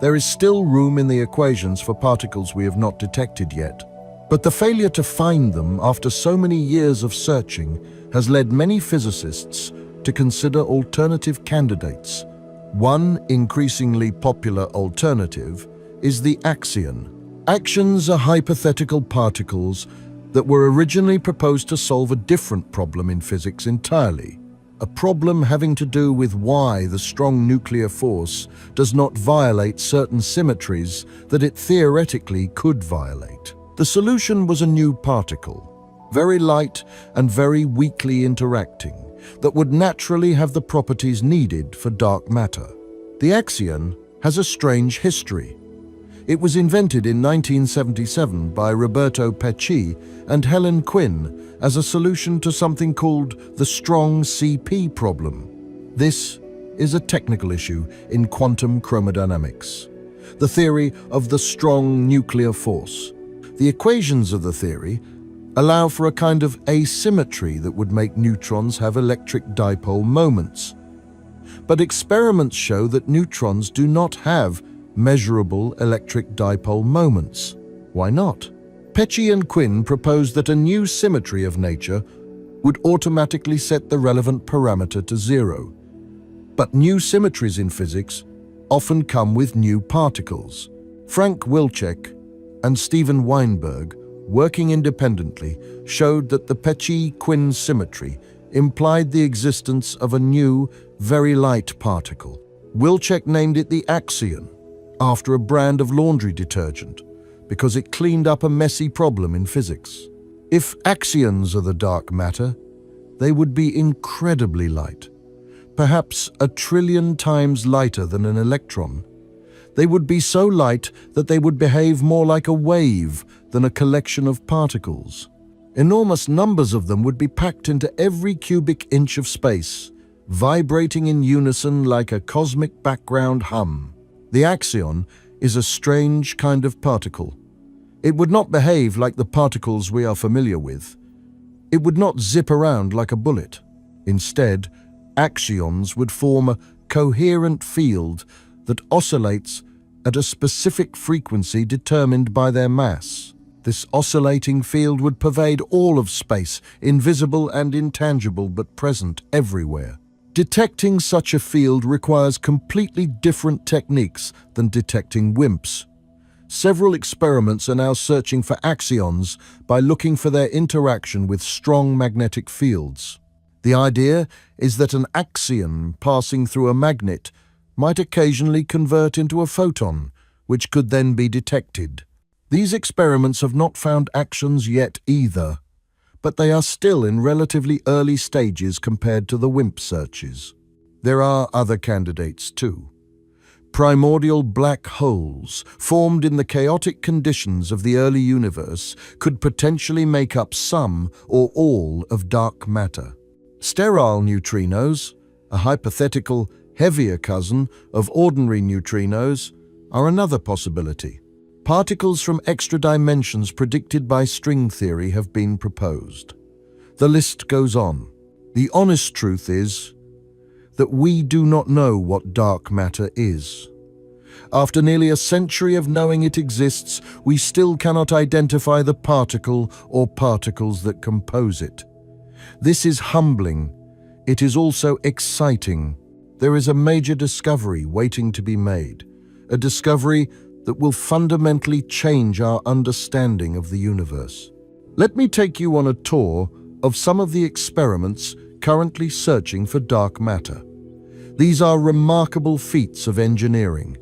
There is still room in the equations for particles we have not detected yet. But the failure to find them after so many years of searching has led many physicists to consider alternative candidates. One increasingly popular alternative is the axion. Axions are hypothetical particles that were originally proposed to solve a different problem in physics entirely. A problem having to do with why the strong nuclear force does not violate certain symmetries that it theoretically could violate. The solution was a new particle, very light and very weakly interacting, that would naturally have the properties needed for dark matter. The axion has a strange history. It was invented in 1977 by Roberto Pecci and Helen Quinn as a solution to something called the strong CP problem. This is a technical issue in quantum chromodynamics, the theory of the strong nuclear force. The equations of the theory allow for a kind of asymmetry that would make neutrons have electric dipole moments. But experiments show that neutrons do not have measurable electric dipole moments. Why not? Pecci and Quinn proposed that a new symmetry of nature would automatically set the relevant parameter to 0. But new symmetries in physics often come with new particles. Frank Wilczek and Steven Weinberg, working independently, showed that the Pecci-Quinn symmetry implied the existence of a new, very light particle. Wilczek named it the axion, after a brand of laundry detergent, because it cleaned up a messy problem in physics. If axions are the dark matter, they would be incredibly light, perhaps 1,000,000,000,000 times lighter than an electron. They would be so light that they would behave more like a wave than a collection of particles. Enormous numbers of them would be packed into every cubic inch of space, vibrating in unison like a cosmic background hum. The axion is a strange kind of particle. It would not behave like the particles we are familiar with. It would not zip around like a bullet. Instead, axions would form a coherent field that oscillates at a specific frequency determined by their mass. This oscillating field would pervade all of space, invisible and intangible but present everywhere. Detecting such a field requires completely different techniques than detecting WIMPs. Several experiments are now searching for axions by looking for their interaction with strong magnetic fields. The idea is that an axion passing through a magnet might occasionally convert into a photon, which could then be detected. These experiments have not found axions yet either, but they are still in relatively early stages compared to the WIMP searches. There are other candidates too. Primordial black holes, formed in the chaotic conditions of the early universe, could potentially make up some or all of dark matter. Sterile neutrinos, a hypothetical, heavier cousin of ordinary neutrinos, are another possibility. Particles from extra dimensions predicted by string theory have been proposed. The list goes on. The honest truth is that we do not know what dark matter is. After nearly a century of knowing it exists, we still cannot identify the particle or particles that compose it. This is humbling. It is also exciting. There is a major discovery waiting to be made, a discovery that will fundamentally change our understanding of the universe. Let me take you on a tour of some of the experiments currently searching for dark matter. These are remarkable feats of engineering,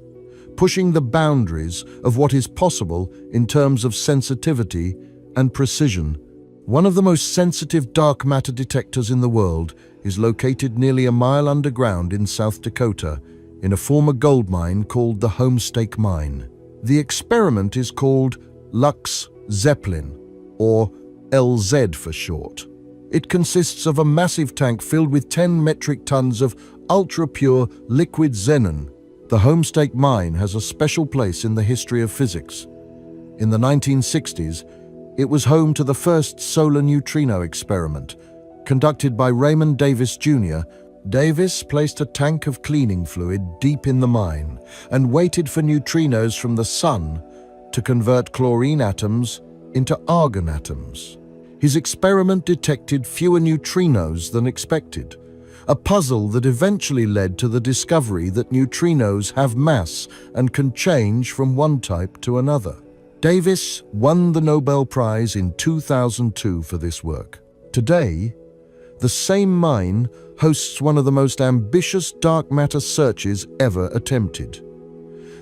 pushing the boundaries of what is possible in terms of sensitivity and precision. One of the most sensitive dark matter detectors in the world is located nearly a mile underground in South Dakota, in a former gold mine called the Homestake Mine. The experiment is called Lux Zeppelin, or LZ for short. It consists of a massive tank filled with 10 metric tons of ultra-pure liquid xenon. The Homestake Mine has a special place in the history of physics. In the 1960s, it was home to the first solar neutrino experiment, conducted by Raymond Davis Jr. Davis placed a tank of cleaning fluid deep in the mine and waited for neutrinos from the sun to convert chlorine atoms into argon atoms. His experiment detected fewer neutrinos than expected, a puzzle that eventually led to the discovery that neutrinos have mass and can change from one type to another. Davis won the Nobel Prize in 2002 for this work. Today, the same mine hosts one of the most ambitious dark matter searches ever attempted.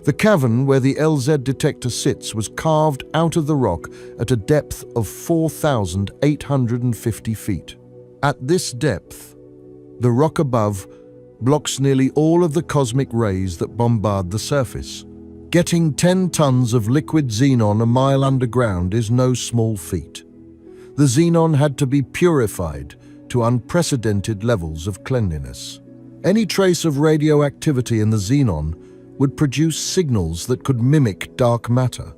The cavern where the LZ detector sits was carved out of the rock at a depth of 4,850 feet. At this depth, the rock above blocks nearly all of the cosmic rays that bombard the surface. Getting 10 tons of liquid xenon a mile underground is no small feat. The xenon had to be purified to unprecedented levels of cleanliness. Any trace of radioactivity in the xenon would produce signals that could mimic dark matter.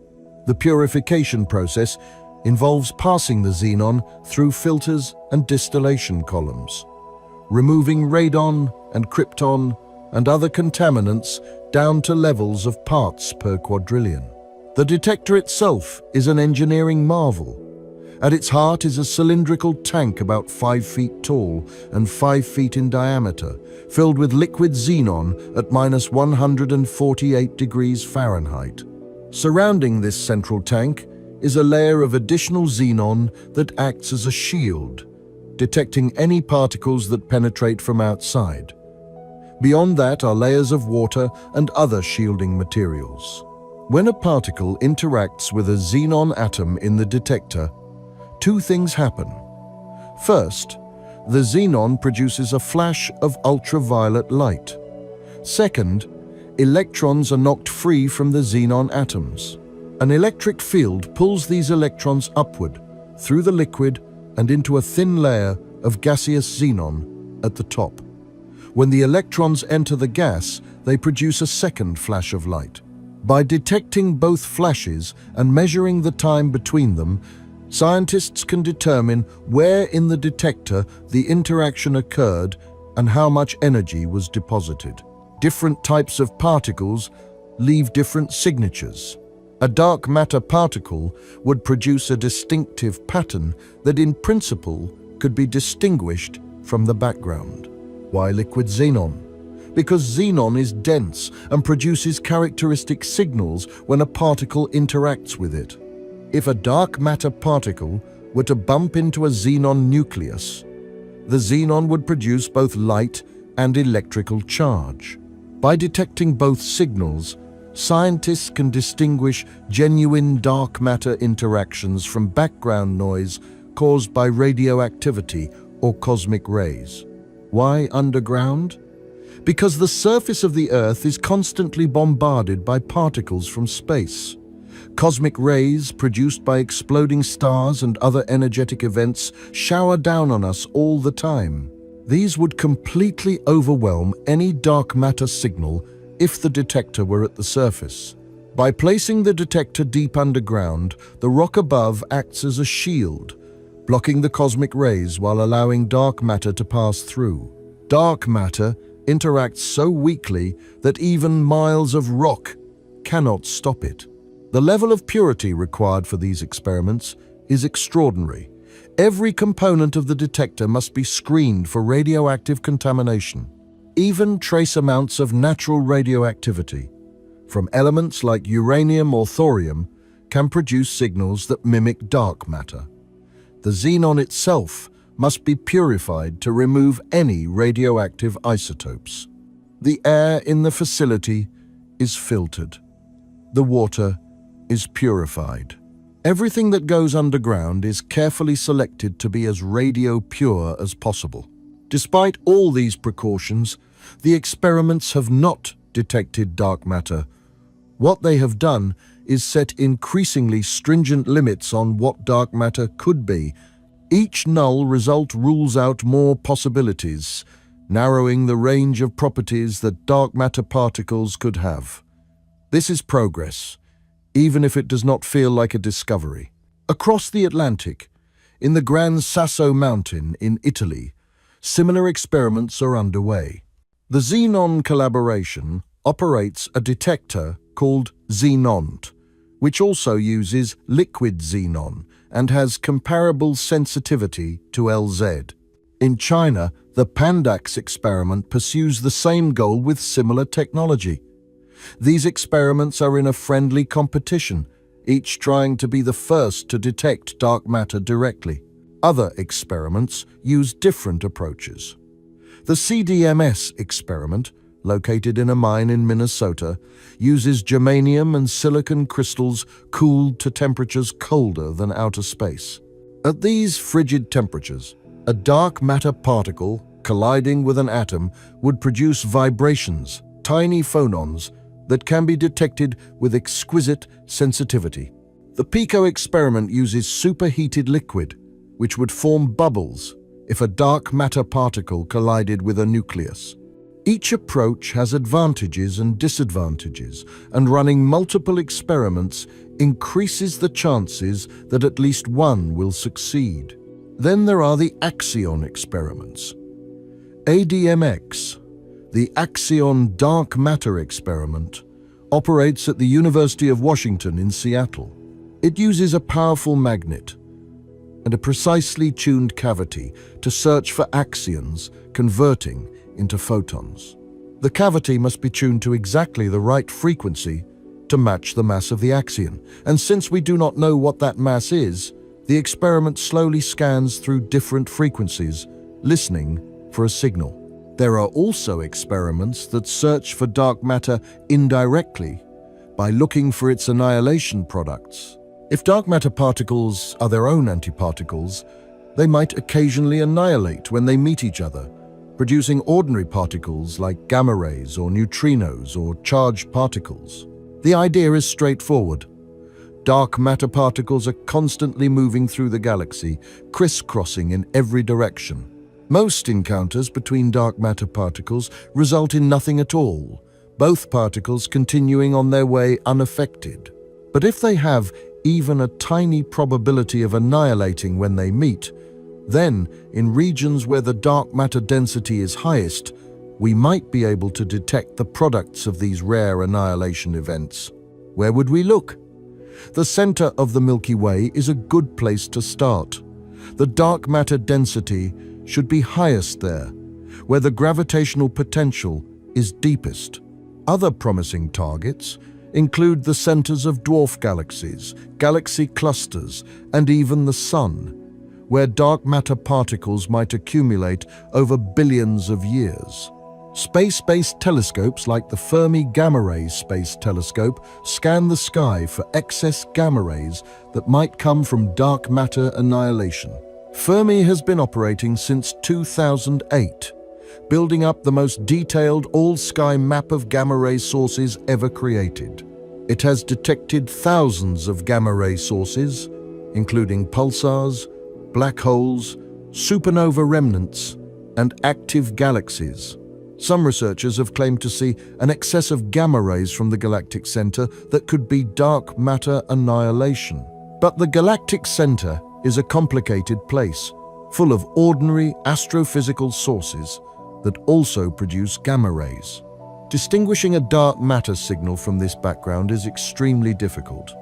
The purification process involves passing the xenon through filters and distillation columns, removing radon and krypton and other contaminants down to levels of parts per quadrillion. The detector itself is an engineering marvel. At its heart is a cylindrical tank about 5 feet tall and 5 feet in diameter, filled with liquid xenon at -148 degrees Fahrenheit. Surrounding this central tank is a layer of additional xenon that acts as a shield, detecting any particles that penetrate from outside. Beyond that are layers of water and other shielding materials. When a particle interacts with a xenon atom in the detector, two things happen. First, the xenon produces a flash of ultraviolet light. Second, electrons are knocked free from the xenon atoms. An electric field pulls these electrons upward through the liquid and into a thin layer of gaseous xenon at the top. When the electrons enter the gas, they produce a second flash of light. By detecting both flashes and measuring the time between them, scientists can determine where in the detector the interaction occurred and how much energy was deposited. Different types of particles leave different signatures. A dark matter particle would produce a distinctive pattern that in principle could be distinguished from the background. Why liquid xenon? Because xenon is dense and produces characteristic signals when a particle interacts with it. If a dark matter particle were to bump into a xenon nucleus, the xenon would produce both light and electrical charge. By detecting both signals, scientists can distinguish genuine dark matter interactions from background noise caused by radioactivity or cosmic rays. Why underground? Because the surface of the Earth is constantly bombarded by particles from space. Cosmic rays produced by exploding stars and other energetic events shower down on us all the time. These would completely overwhelm any dark matter signal if the detector were at the surface. By placing the detector deep underground, the rock above acts as a shield, blocking the cosmic rays while allowing dark matter to pass through. Dark matter interacts so weakly that even miles of rock cannot stop it. The level of purity required for these experiments is extraordinary. Every component of the detector must be screened for radioactive contamination. Even trace amounts of natural radioactivity, from elements like uranium or thorium, can produce signals that mimic dark matter. The xenon itself must be purified to remove any radioactive isotopes. The air in the facility is filtered. The water is purified. Everything that goes underground is carefully selected to be as radio pure as possible. Despite all these precautions, the experiments have not detected dark matter. What they have done is set increasingly stringent limits on what dark matter could be. Each null result rules out more possibilities, narrowing the range of properties that dark matter particles could have. This is progress, even if it does not feel like a discovery. Across the Atlantic, in the Gran Sasso Mountain in Italy, similar experiments are underway. The Xenon collaboration operates a detector called Xenont, which also uses liquid xenon and has comparable sensitivity to LZ. In China, the Pandax experiment pursues the same goal with similar technology. These experiments are in a friendly competition, each trying to be the first to detect dark matter directly. Other experiments use different approaches. The CDMS experiment, located in a mine in Minnesota, uses germanium and silicon crystals cooled to temperatures colder than outer space. At these frigid temperatures, a dark matter particle colliding with an atom would produce vibrations, tiny phonons, that can be detected with exquisite sensitivity. The PICO experiment uses superheated liquid, which would form bubbles if a dark matter particle collided with a nucleus. Each approach has advantages and disadvantages, and running multiple experiments increases the chances that at least one will succeed. Then there are the Axion experiments. ADMX, the Axion Dark Matter Experiment, operates at the University of Washington in Seattle. It uses a powerful magnet and a precisely tuned cavity to search for axions converting into photons. The cavity must be tuned to exactly the right frequency to match the mass of the axion, and since we do not know what that mass is, the experiment slowly scans through different frequencies, listening for a signal. There are also experiments that search for dark matter indirectly by looking for its annihilation products. If dark matter particles are their own antiparticles, they might occasionally annihilate when they meet each other, producing ordinary particles like gamma rays or neutrinos or charged particles. The idea is straightforward. Dark matter particles are constantly moving through the galaxy, crisscrossing in every direction. Most encounters between dark matter particles result in nothing at all, both particles continuing on their way unaffected. But if they have even a tiny probability of annihilating when they meet, then, in regions where the dark matter density is highest, we might be able to detect the products of these rare annihilation events. Where would we look? The center of the Milky Way is a good place to start. The dark matter density should be highest there, where the gravitational potential is deepest. Other promising targets include the centers of dwarf galaxies, galaxy clusters, and even the Sun, where dark matter particles might accumulate over billions of years. Space-based telescopes like the Fermi Gamma Ray Space Telescope scan the sky for excess gamma rays that might come from dark matter annihilation. Fermi has been operating since 2008, building up the most detailed all-sky map of gamma-ray sources ever created. It has detected thousands of gamma-ray sources, including pulsars, black holes, supernova remnants, and active galaxies. Some researchers have claimed to see an excess of gamma rays from the galactic center that could be dark matter annihilation. But the galactic center is a complicated place, full of ordinary astrophysical sources that also produce gamma rays. Distinguishing a dark matter signal from this background is extremely difficult.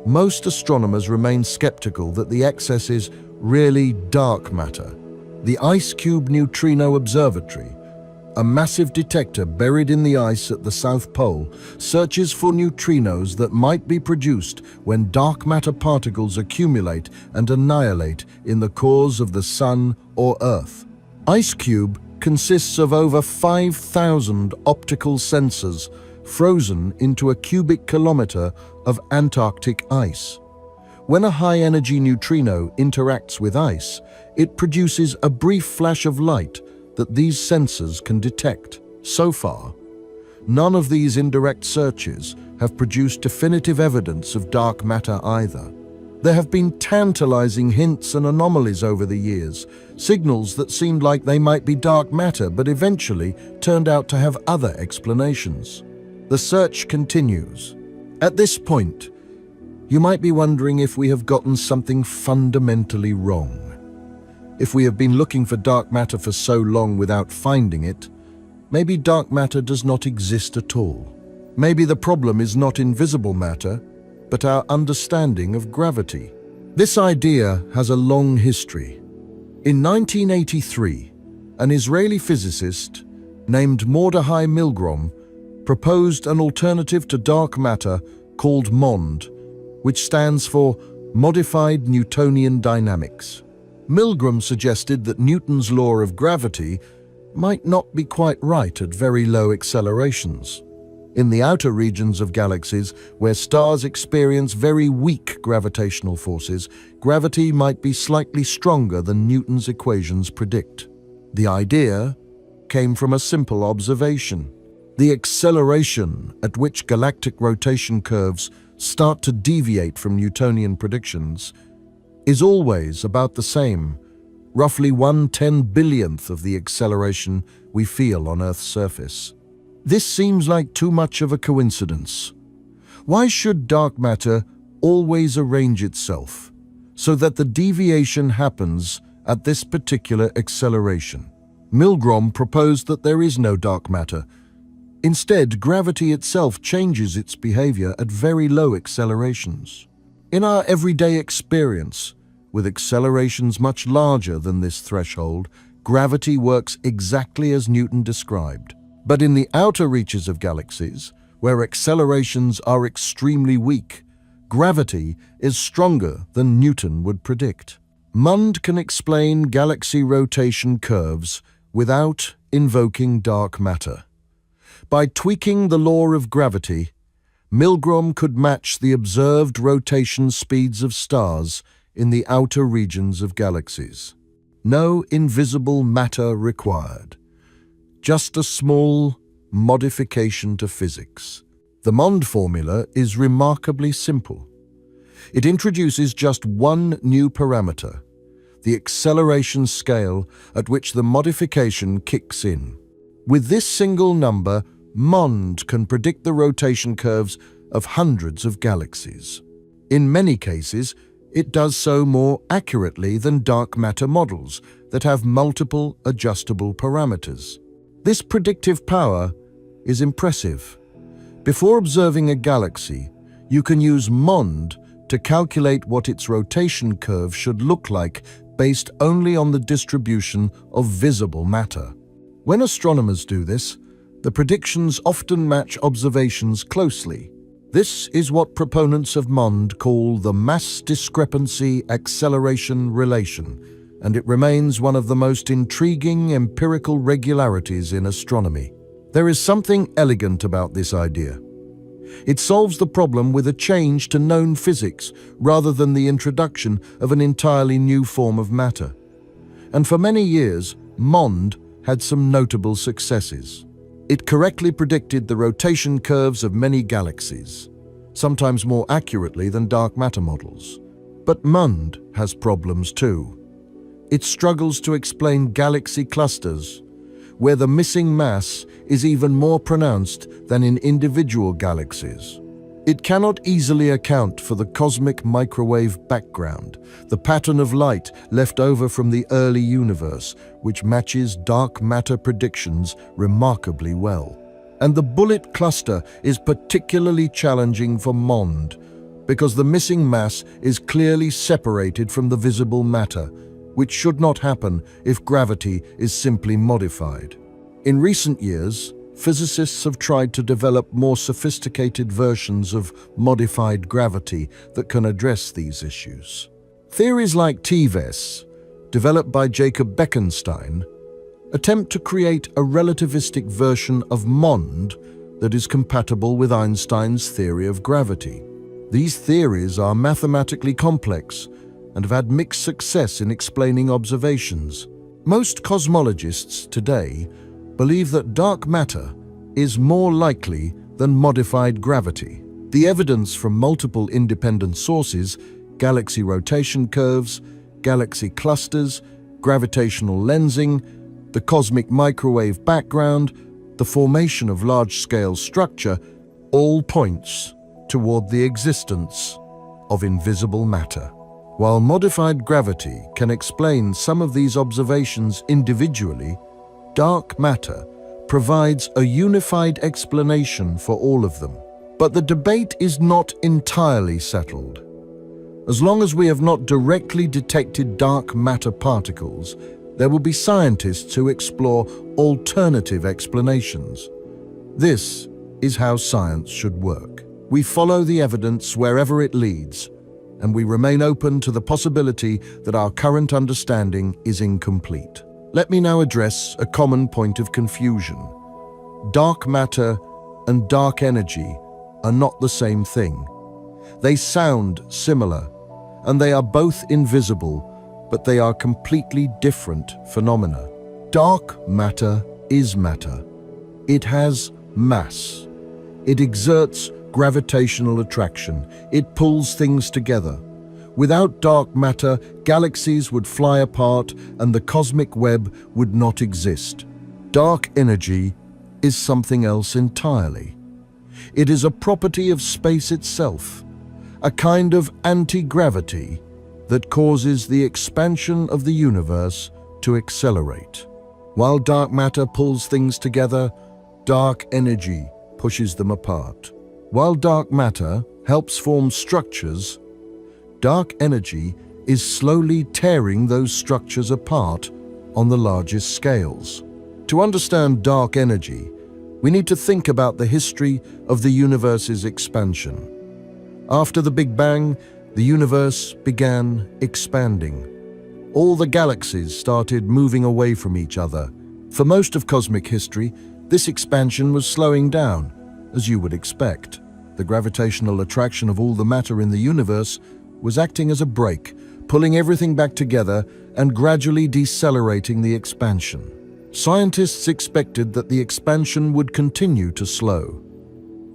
Most astronomers remain skeptical that the excess is really dark matter. The Ice Cube Neutrino Observatory, a massive detector buried in the ice at the South Pole, searches for neutrinos that might be produced when dark matter particles accumulate and annihilate in the cores of the Sun or Earth. IceCube consists of over 5,000 optical sensors frozen into a cubic kilometer of Antarctic ice. When a high-energy neutrino interacts with ice, it produces a brief flash of light that these sensors can detect. So far, none of these indirect searches have produced definitive evidence of dark matter either. There have been tantalizing hints and anomalies over the years, signals that seemed like they might be dark matter but eventually turned out to have other explanations. The search continues. At this point, you might be wondering if we have gotten something fundamentally wrong. If we have been looking for dark matter for so long without finding it, maybe dark matter does not exist at all. Maybe the problem is not invisible matter, but our understanding of gravity. This idea has a long history. In 1983, an Israeli physicist named Mordechai Milgrom proposed an alternative to dark matter called MOND, which stands for Modified Newtonian Dynamics. Milgrom suggested that Newton's law of gravity might not be quite right at very low accelerations. In the outer regions of galaxies, where stars experience very weak gravitational forces, gravity might be slightly stronger than Newton's equations predict. The idea came from a simple observation. The acceleration at which galactic rotation curves start to deviate from Newtonian predictions is always about the same, roughly 1/10,000,000th of the acceleration we feel on Earth's surface. This seems like too much of a coincidence. Why should dark matter always arrange itself so that the deviation happens at this particular acceleration? Milgrom proposed that there is no dark matter. Instead, gravity itself changes its behavior at very low accelerations. In our everyday experience, with accelerations much larger than this threshold, gravity works exactly as Newton described. But in the outer reaches of galaxies, where accelerations are extremely weak, gravity is stronger than Newton would predict. MOND can explain galaxy rotation curves without invoking dark matter. By tweaking the law of gravity, Milgrom could match the observed rotation speeds of stars in the outer regions of galaxies. No invisible matter required. Just a small modification to physics. The MOND formula is remarkably simple. It introduces just one new parameter, the acceleration scale at which the modification kicks in. With this single number, MOND can predict the rotation curves of hundreds of galaxies. In many cases, it does so more accurately than dark matter models that have multiple adjustable parameters. This predictive power is impressive. Before observing a galaxy, you can use MOND to calculate what its rotation curve should look like based only on the distribution of visible matter. When astronomers do this, the predictions often match observations closely. This is what proponents of MOND call the mass discrepancy acceleration relation, and it remains one of the most intriguing empirical regularities in astronomy. There is something elegant about this idea. It solves the problem with a change to known physics rather than the introduction of an entirely new form of matter. And for many years, MOND had some notable successes. It correctly predicted the rotation curves of many galaxies, sometimes more accurately than dark matter models. But MOND has problems too. It struggles to explain galaxy clusters, where the missing mass is even more pronounced than in individual galaxies. It cannot easily account for the cosmic microwave background, the pattern of light left over from the early universe, which matches dark matter predictions remarkably well. And the bullet cluster is particularly challenging for MOND, because the missing mass is clearly separated from the visible matter, which should not happen if gravity is simply modified. In recent years, physicists have tried to develop more sophisticated versions of modified gravity that can address these issues. Theories like TVES, developed by Jacob Bekenstein, attempt to create a relativistic version of MOND that is compatible with Einstein's theory of gravity. These theories are mathematically complex and have had mixed success in explaining observations. Most cosmologists today believe that dark matter is more likely than modified gravity. The evidence from multiple independent sources, galaxy rotation curves, galaxy clusters, gravitational lensing, the cosmic microwave background, the formation of large-scale structure, all points toward the existence of invisible matter. While modified gravity can explain some of these observations individually, dark matter provides a unified explanation for all of them. But the debate is not entirely settled. As long as we have not directly detected dark matter particles, there will be scientists who explore alternative explanations. This is how science should work. We follow the evidence wherever it leads, and we remain open to the possibility that our current understanding is incomplete. Let me now address a common point of confusion. Dark matter and dark energy are not the same thing. They sound similar, and they are both invisible, but they are completely different phenomena. Dark matter is matter. It has mass. It exerts gravitational attraction. It pulls things together. Without dark matter, galaxies would fly apart and the cosmic web would not exist. Dark energy is something else entirely. It is a property of space itself, a kind of anti-gravity that causes the expansion of the universe to accelerate. While dark matter pulls things together, dark energy pushes them apart. While dark matter helps form structures, dark energy is slowly tearing those structures apart on the largest scales. To understand dark energy, we need to think about the history of the universe's expansion. After the Big Bang, the universe began expanding. All the galaxies started moving away from each other. For most of cosmic history, this expansion was slowing down, as you would expect. The gravitational attraction of all the matter in the universe was acting as a brake, pulling everything back together and gradually decelerating the expansion. Scientists expected that the expansion would continue to slow.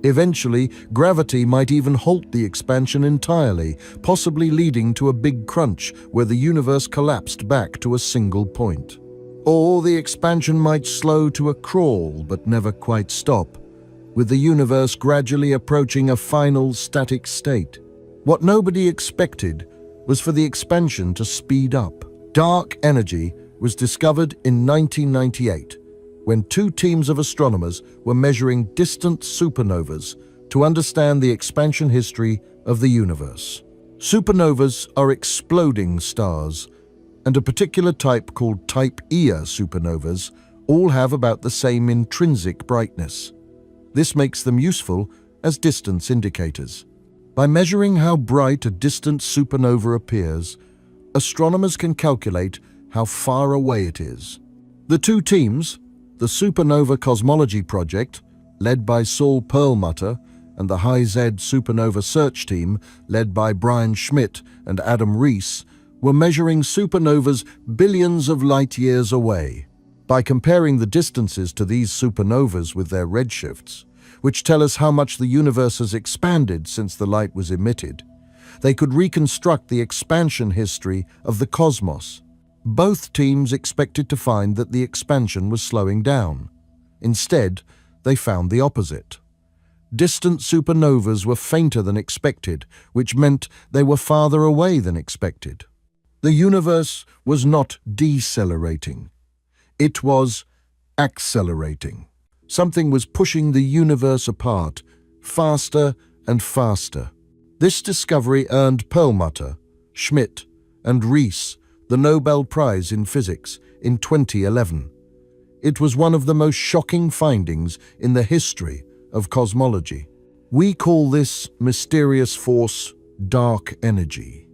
Eventually, gravity might even halt the expansion entirely, possibly leading to a big crunch where the universe collapsed back to a single point. Or the expansion might slow to a crawl but never quite stop, with the universe gradually approaching a final static state. What nobody expected was for the expansion to speed up. Dark energy was discovered in 1998, when two teams of astronomers were measuring distant supernovas to understand the expansion history of the universe. Supernovas are exploding stars, and a particular type called Type Ia supernovas all have about the same intrinsic brightness. This makes them useful as distance indicators. By measuring how bright a distant supernova appears, astronomers can calculate how far away it is. The two teams, the Supernova Cosmology Project, led by Saul Perlmutter, and the High-Z supernova search team, led by Brian Schmidt and Adam Rees, were measuring supernovas billions of light-years away. By comparing the distances to these supernovas with their redshifts, which tell us how much the universe has expanded since the light was emitted, they could reconstruct the expansion history of the cosmos. Both teams expected to find that the expansion was slowing down. Instead, they found the opposite. Distant supernovas were fainter than expected, which meant they were farther away than expected. The universe was not decelerating. It was accelerating. Something was pushing the universe apart, faster and faster. This discovery earned Perlmutter, Schmidt, and Rees the Nobel Prize in Physics in 2011. It was one of the most shocking findings in the history of cosmology. We call this mysterious force dark energy,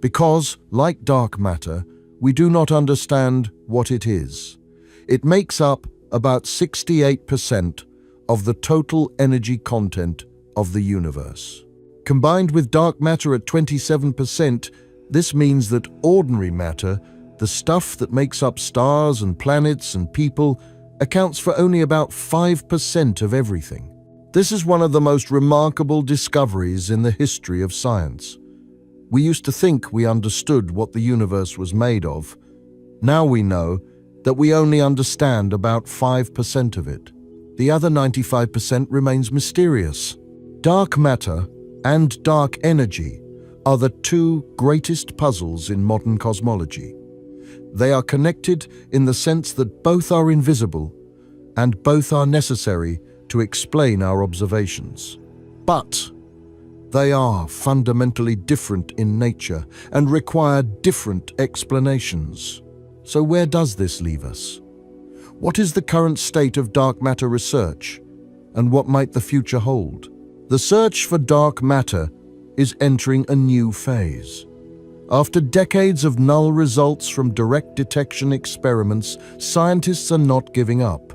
because, like dark matter, we do not understand what it is. It makes up about 68% of the total energy content of the universe. Combined with dark matter at 27%, this means that ordinary matter, the stuff that makes up stars and planets and people, accounts for only about 5% of everything. This is one of the most remarkable discoveries in the history of science. We used to think we understood what the universe was made of. Now we know that we only understand about 5% of it. The other 95% remains mysterious. Dark matter and dark energy are the two greatest puzzles in modern cosmology. They are connected in the sense that both are invisible and both are necessary to explain our observations. But they are fundamentally different in nature and require different explanations. So where does this leave us? What is the current state of dark matter research, and what might the future hold? The search for dark matter is entering a new phase. After decades of null results from direct detection experiments, scientists are not giving up.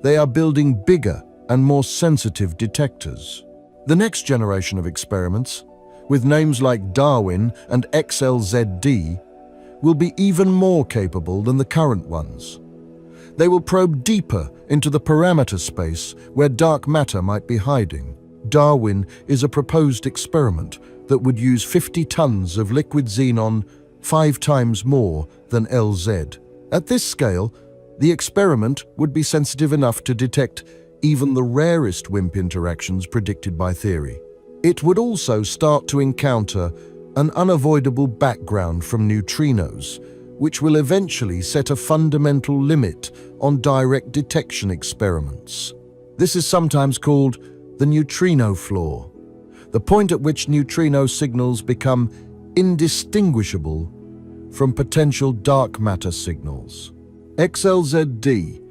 They are building bigger and more sensitive detectors. The next generation of experiments, with names like Darwin and XLZD, will be even more capable than the current ones. They will probe deeper into the parameter space where dark matter might be hiding. Darwin is a proposed experiment that would use 50 tons of liquid xenon, 5 times more than LZ. At this scale, the experiment would be sensitive enough to detect even the rarest WIMP interactions predicted by theory. It would also start to encounter an unavoidable background from neutrinos, which will eventually set a fundamental limit on direct detection experiments. This is sometimes called the neutrino flaw, the point at which neutrino signals become indistinguishable from potential dark matter signals. XLZD,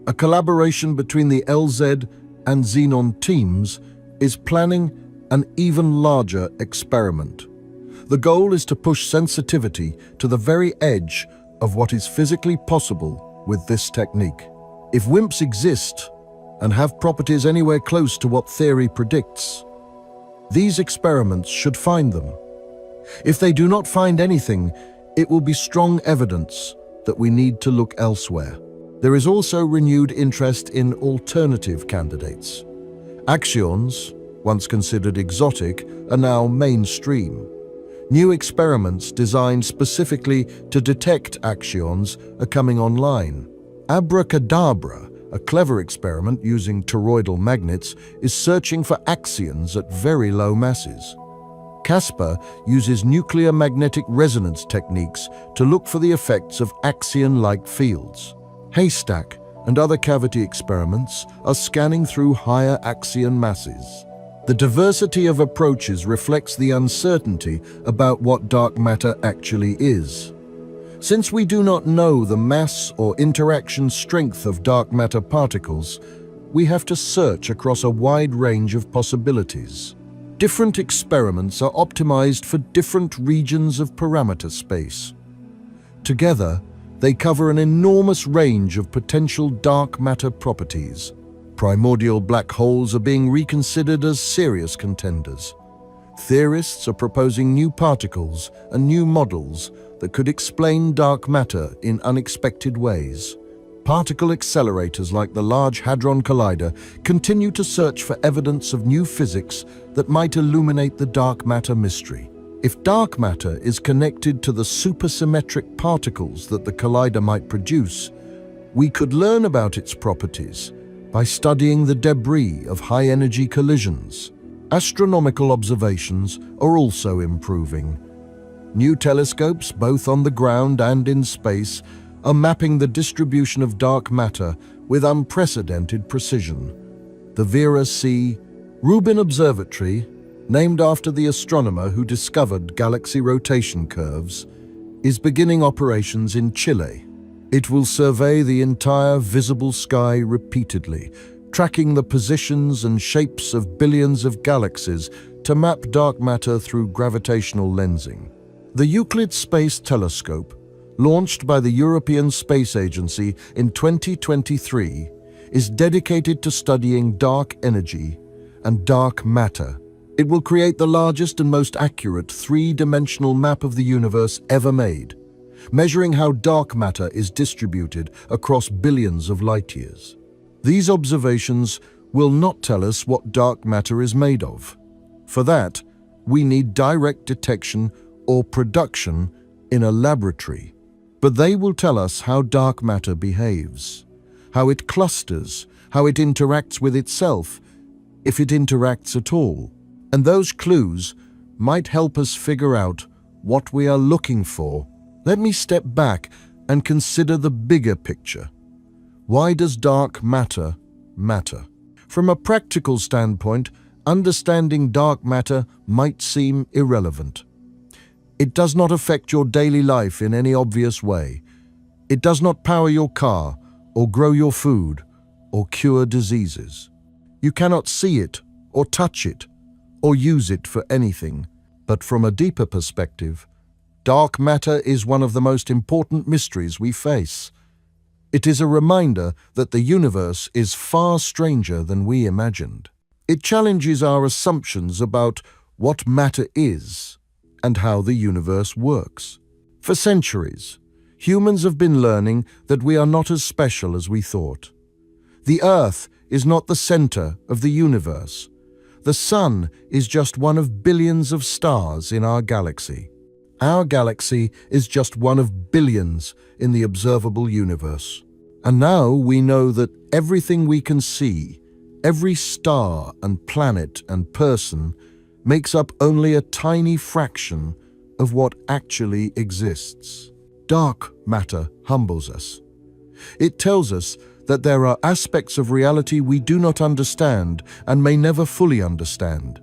a collaboration between the LZ and Xenon teams, is planning an even larger experiment. The goal is to push sensitivity to the very edge of what is physically possible with this technique. If WIMPs exist and have properties anywhere close to what theory predicts, these experiments should find them. If they do not find anything, it will be strong evidence that we need to look elsewhere. There is also renewed interest in alternative candidates. Axions, once considered exotic, are now mainstream. New experiments designed specifically to detect axions are coming online. Abracadabra, a clever experiment using toroidal magnets, is searching for axions at very low masses. Caspar uses nuclear magnetic resonance techniques to look for the effects of axion-like fields. Haystack and other cavity experiments are scanning through higher axion masses. The diversity of approaches reflects the uncertainty about what dark matter actually is. Since we do not know the mass or interaction strength of dark matter particles, we have to search across a wide range of possibilities. Different experiments are optimized for different regions of parameter space. Together, they cover an enormous range of potential dark matter properties. Primordial black holes are being reconsidered as serious contenders. Theorists are proposing new particles and new models that could explain dark matter in unexpected ways. Particle accelerators like the Large Hadron Collider continue to search for evidence of new physics that might illuminate the dark matter mystery. If dark matter is connected to the supersymmetric particles that the collider might produce, we could learn about its properties by studying the debris of high-energy collisions. Astronomical observations are also improving. New telescopes, both on the ground and in space, are mapping the distribution of dark matter with unprecedented precision. The Vera C. Rubin Observatory, named after the astronomer who discovered galaxy rotation curves, is beginning operations in Chile. It will survey the entire visible sky repeatedly, tracking the positions and shapes of billions of galaxies to map dark matter through gravitational lensing. The Euclid Space Telescope, launched by the European Space Agency in 2023, is dedicated to studying dark energy and dark matter. It will create the largest and most accurate three-dimensional map of the universe ever made, measuring how dark matter is distributed across billions of light-years. These observations will not tell us what dark matter is made of. For that, we need direct detection or production in a laboratory. But they will tell us how dark matter behaves, how it clusters, how it interacts with itself, if it interacts at all. And those clues might help us figure out what we are looking for. Let me step back and consider the bigger picture. Why does dark matter matter? From a practical standpoint, understanding dark matter might seem irrelevant. It does not affect your daily life in any obvious way. It does not power your car, or grow your food, or cure diseases. You cannot see it, or touch it, or use it for anything. But from a deeper perspective, dark matter is one of the most important mysteries we face. It is a reminder that the universe is far stranger than we imagined. It challenges our assumptions about what matter is and how the universe works. For centuries, humans have been learning that we are not as special as we thought. The Earth is not the center of the universe. The Sun is just one of billions of stars in our galaxy. Our galaxy is just one of billions in the observable universe. And now we know that everything we can see, every star and planet and person, makes up only a tiny fraction of what actually exists. Dark matter humbles us. It tells us that there are aspects of reality we do not understand and may never fully understand.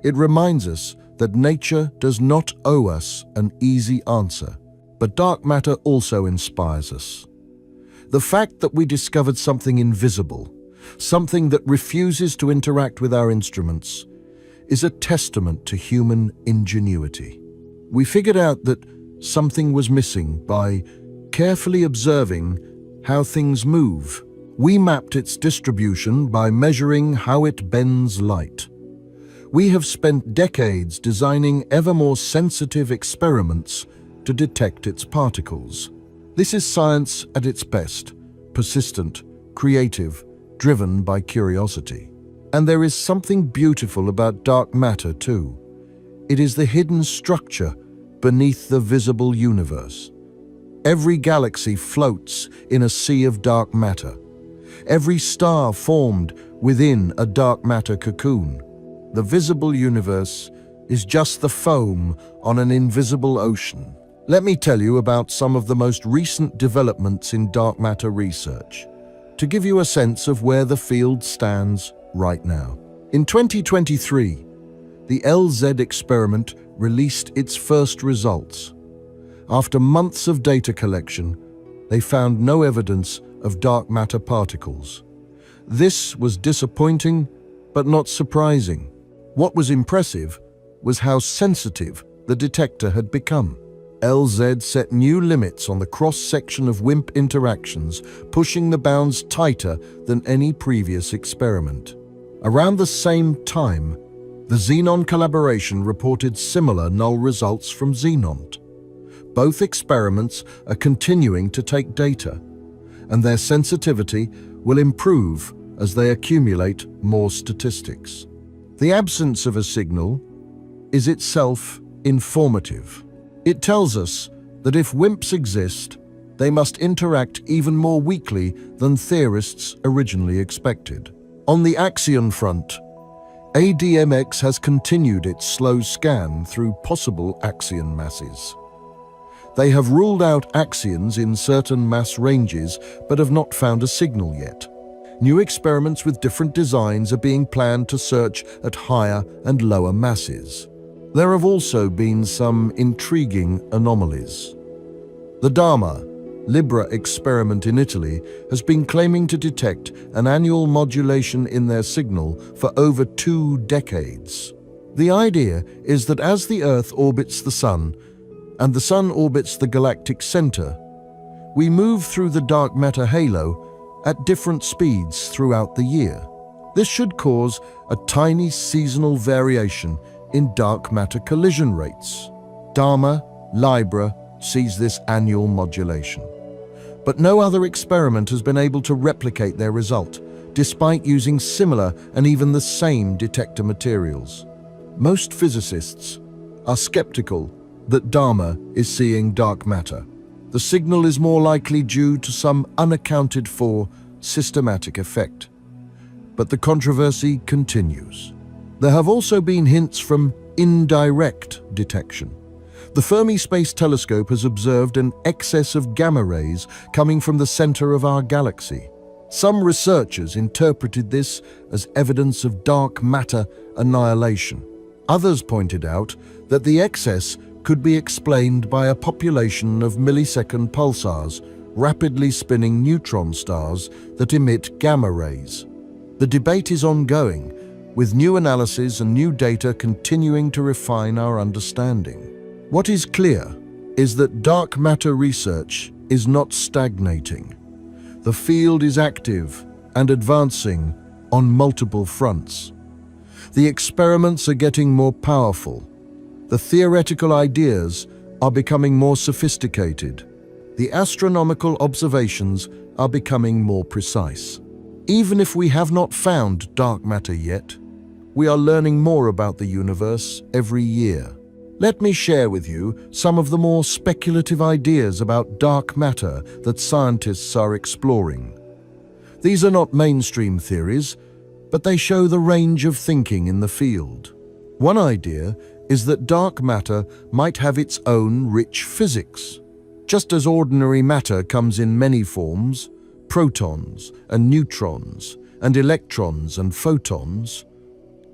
It reminds us that nature does not owe us an easy answer. But dark matter also inspires us. The fact that we discovered something invisible, something that refuses to interact with our instruments, is a testament to human ingenuity. We figured out that something was missing by carefully observing how things move. We mapped its distribution by measuring how it bends light. We have spent decades designing ever more sensitive experiments to detect its particles. This is science at its best, persistent, creative, driven by curiosity. And there is something beautiful about dark matter too. It is the hidden structure beneath the visible universe. Every galaxy floats in a sea of dark matter. Every star formed within a dark matter cocoon. The visible universe is just the foam on an invisible ocean. Let me tell you about some of the most recent developments in dark matter research, to give you a sense of where the field stands right now. In 2023, the LZ experiment released its first results. After months of data collection, they found no evidence of dark matter particles. This was disappointing, but not surprising. What was impressive was how sensitive the detector had become. LZ set new limits on the cross-section of WIMP interactions, pushing the bounds tighter than any previous experiment. Around the same time, the Xenon collaboration reported similar null results from Xenont. Both experiments are continuing to take data, and their sensitivity will improve as they accumulate more statistics. The absence of a signal is itself informative. It tells us that if WIMPs exist, they must interact even more weakly than theorists originally expected. On the axion front, ADMX has continued its slow scan through possible axion masses. They have ruled out axions in certain mass ranges but have not found a signal yet. New experiments with different designs are being planned to search at higher and lower masses. There have also been some intriguing anomalies. The Dharma Libra experiment in Italy has been claiming to detect an annual modulation in their signal for over 2 decades. The idea is that as the Earth orbits the Sun and the Sun orbits the galactic center, we move through the dark matter halo at different speeds throughout the year. This should cause a tiny seasonal variation in dark matter collision rates. Dharma Libra sees this annual modulation. But no other experiment has been able to replicate their result, despite using similar and even the same detector materials. Most physicists are skeptical that Dharma is seeing dark matter. The signal is more likely due to some unaccounted for systematic effect. But the controversy continues. There have also been hints from indirect detection. The Fermi Space Telescope has observed an excess of gamma rays coming from the center of our galaxy. Some researchers interpreted this as evidence of dark matter annihilation. Others pointed out that the excess could be explained by a population of millisecond pulsars, rapidly spinning neutron stars that emit gamma rays. The debate is ongoing, with new analysis and new data continuing to refine our understanding. What is clear is that dark matter research is not stagnating. The field is active and advancing on multiple fronts. The experiments are getting more powerful. The theoretical ideas are becoming more sophisticated. The astronomical observations are becoming more precise. Even if we have not found dark matter yet, we are learning more about the universe every year. Let me share with you some of the more speculative ideas about dark matter that scientists are exploring. These are not mainstream theories, but they show the range of thinking in the field. One idea is that dark matter might have its own rich physics. Just as ordinary matter comes in many forms, protons and neutrons and electrons and photons,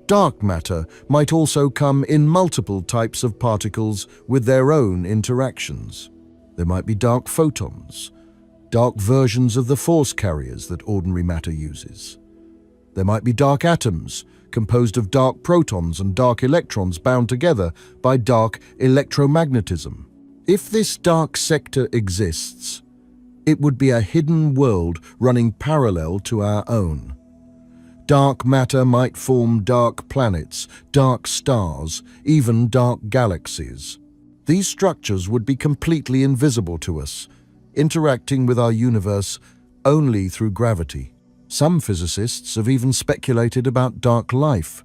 dark matter might also come in multiple types of particles with their own interactions. There might be dark photons, dark versions of the force carriers that ordinary matter uses. There might be dark atoms, composed of dark protons and dark electrons bound together by dark electromagnetism. If this dark sector exists, it would be a hidden world running parallel to our own. Dark matter might form dark planets, dark stars, even dark galaxies. These structures would be completely invisible to us, interacting with our universe only through gravity. Some physicists have even speculated about dark life.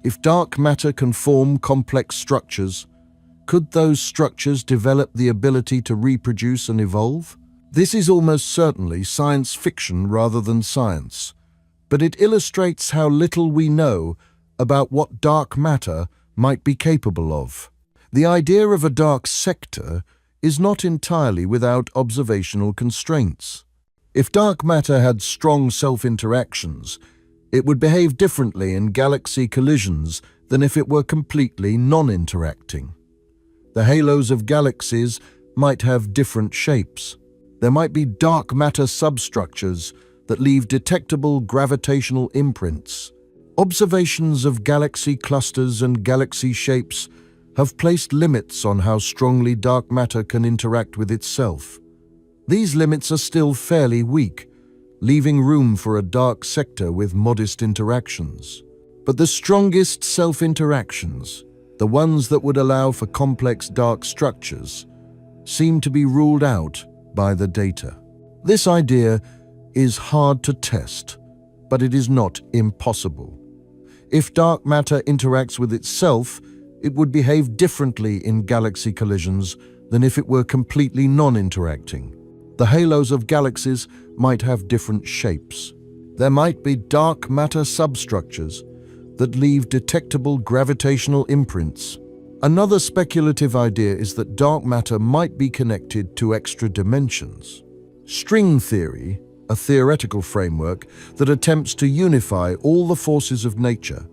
If dark matter can form complex structures, could those structures develop the ability to reproduce and evolve? This is almost certainly science fiction rather than science, but it illustrates how little we know about what dark matter might be capable of. The idea of a dark sector is not entirely without observational constraints. If dark matter had strong self-interactions, it would behave differently in galaxy collisions than if it were completely non-interacting. The halos of galaxies might have different shapes. There might be dark matter substructures that leave detectable gravitational imprints. Observations of galaxy clusters and galaxy shapes have placed limits on how strongly dark matter can interact with itself. These limits are still fairly weak, leaving room for a dark sector with modest interactions. But the strongest self-interactions, the ones that would allow for complex dark structures, seem to be ruled out by the data. This idea is hard to test, but it is not impossible. If dark matter interacts with itself, it would behave differently in galaxy collisions than if it were completely non-interacting. The halos of galaxies might have different shapes. There might be dark matter substructures that leave detectable gravitational imprints. Another speculative idea is that dark matter might be connected to extra dimensions. String theory, a theoretical framework that attempts to unify all the forces of nature,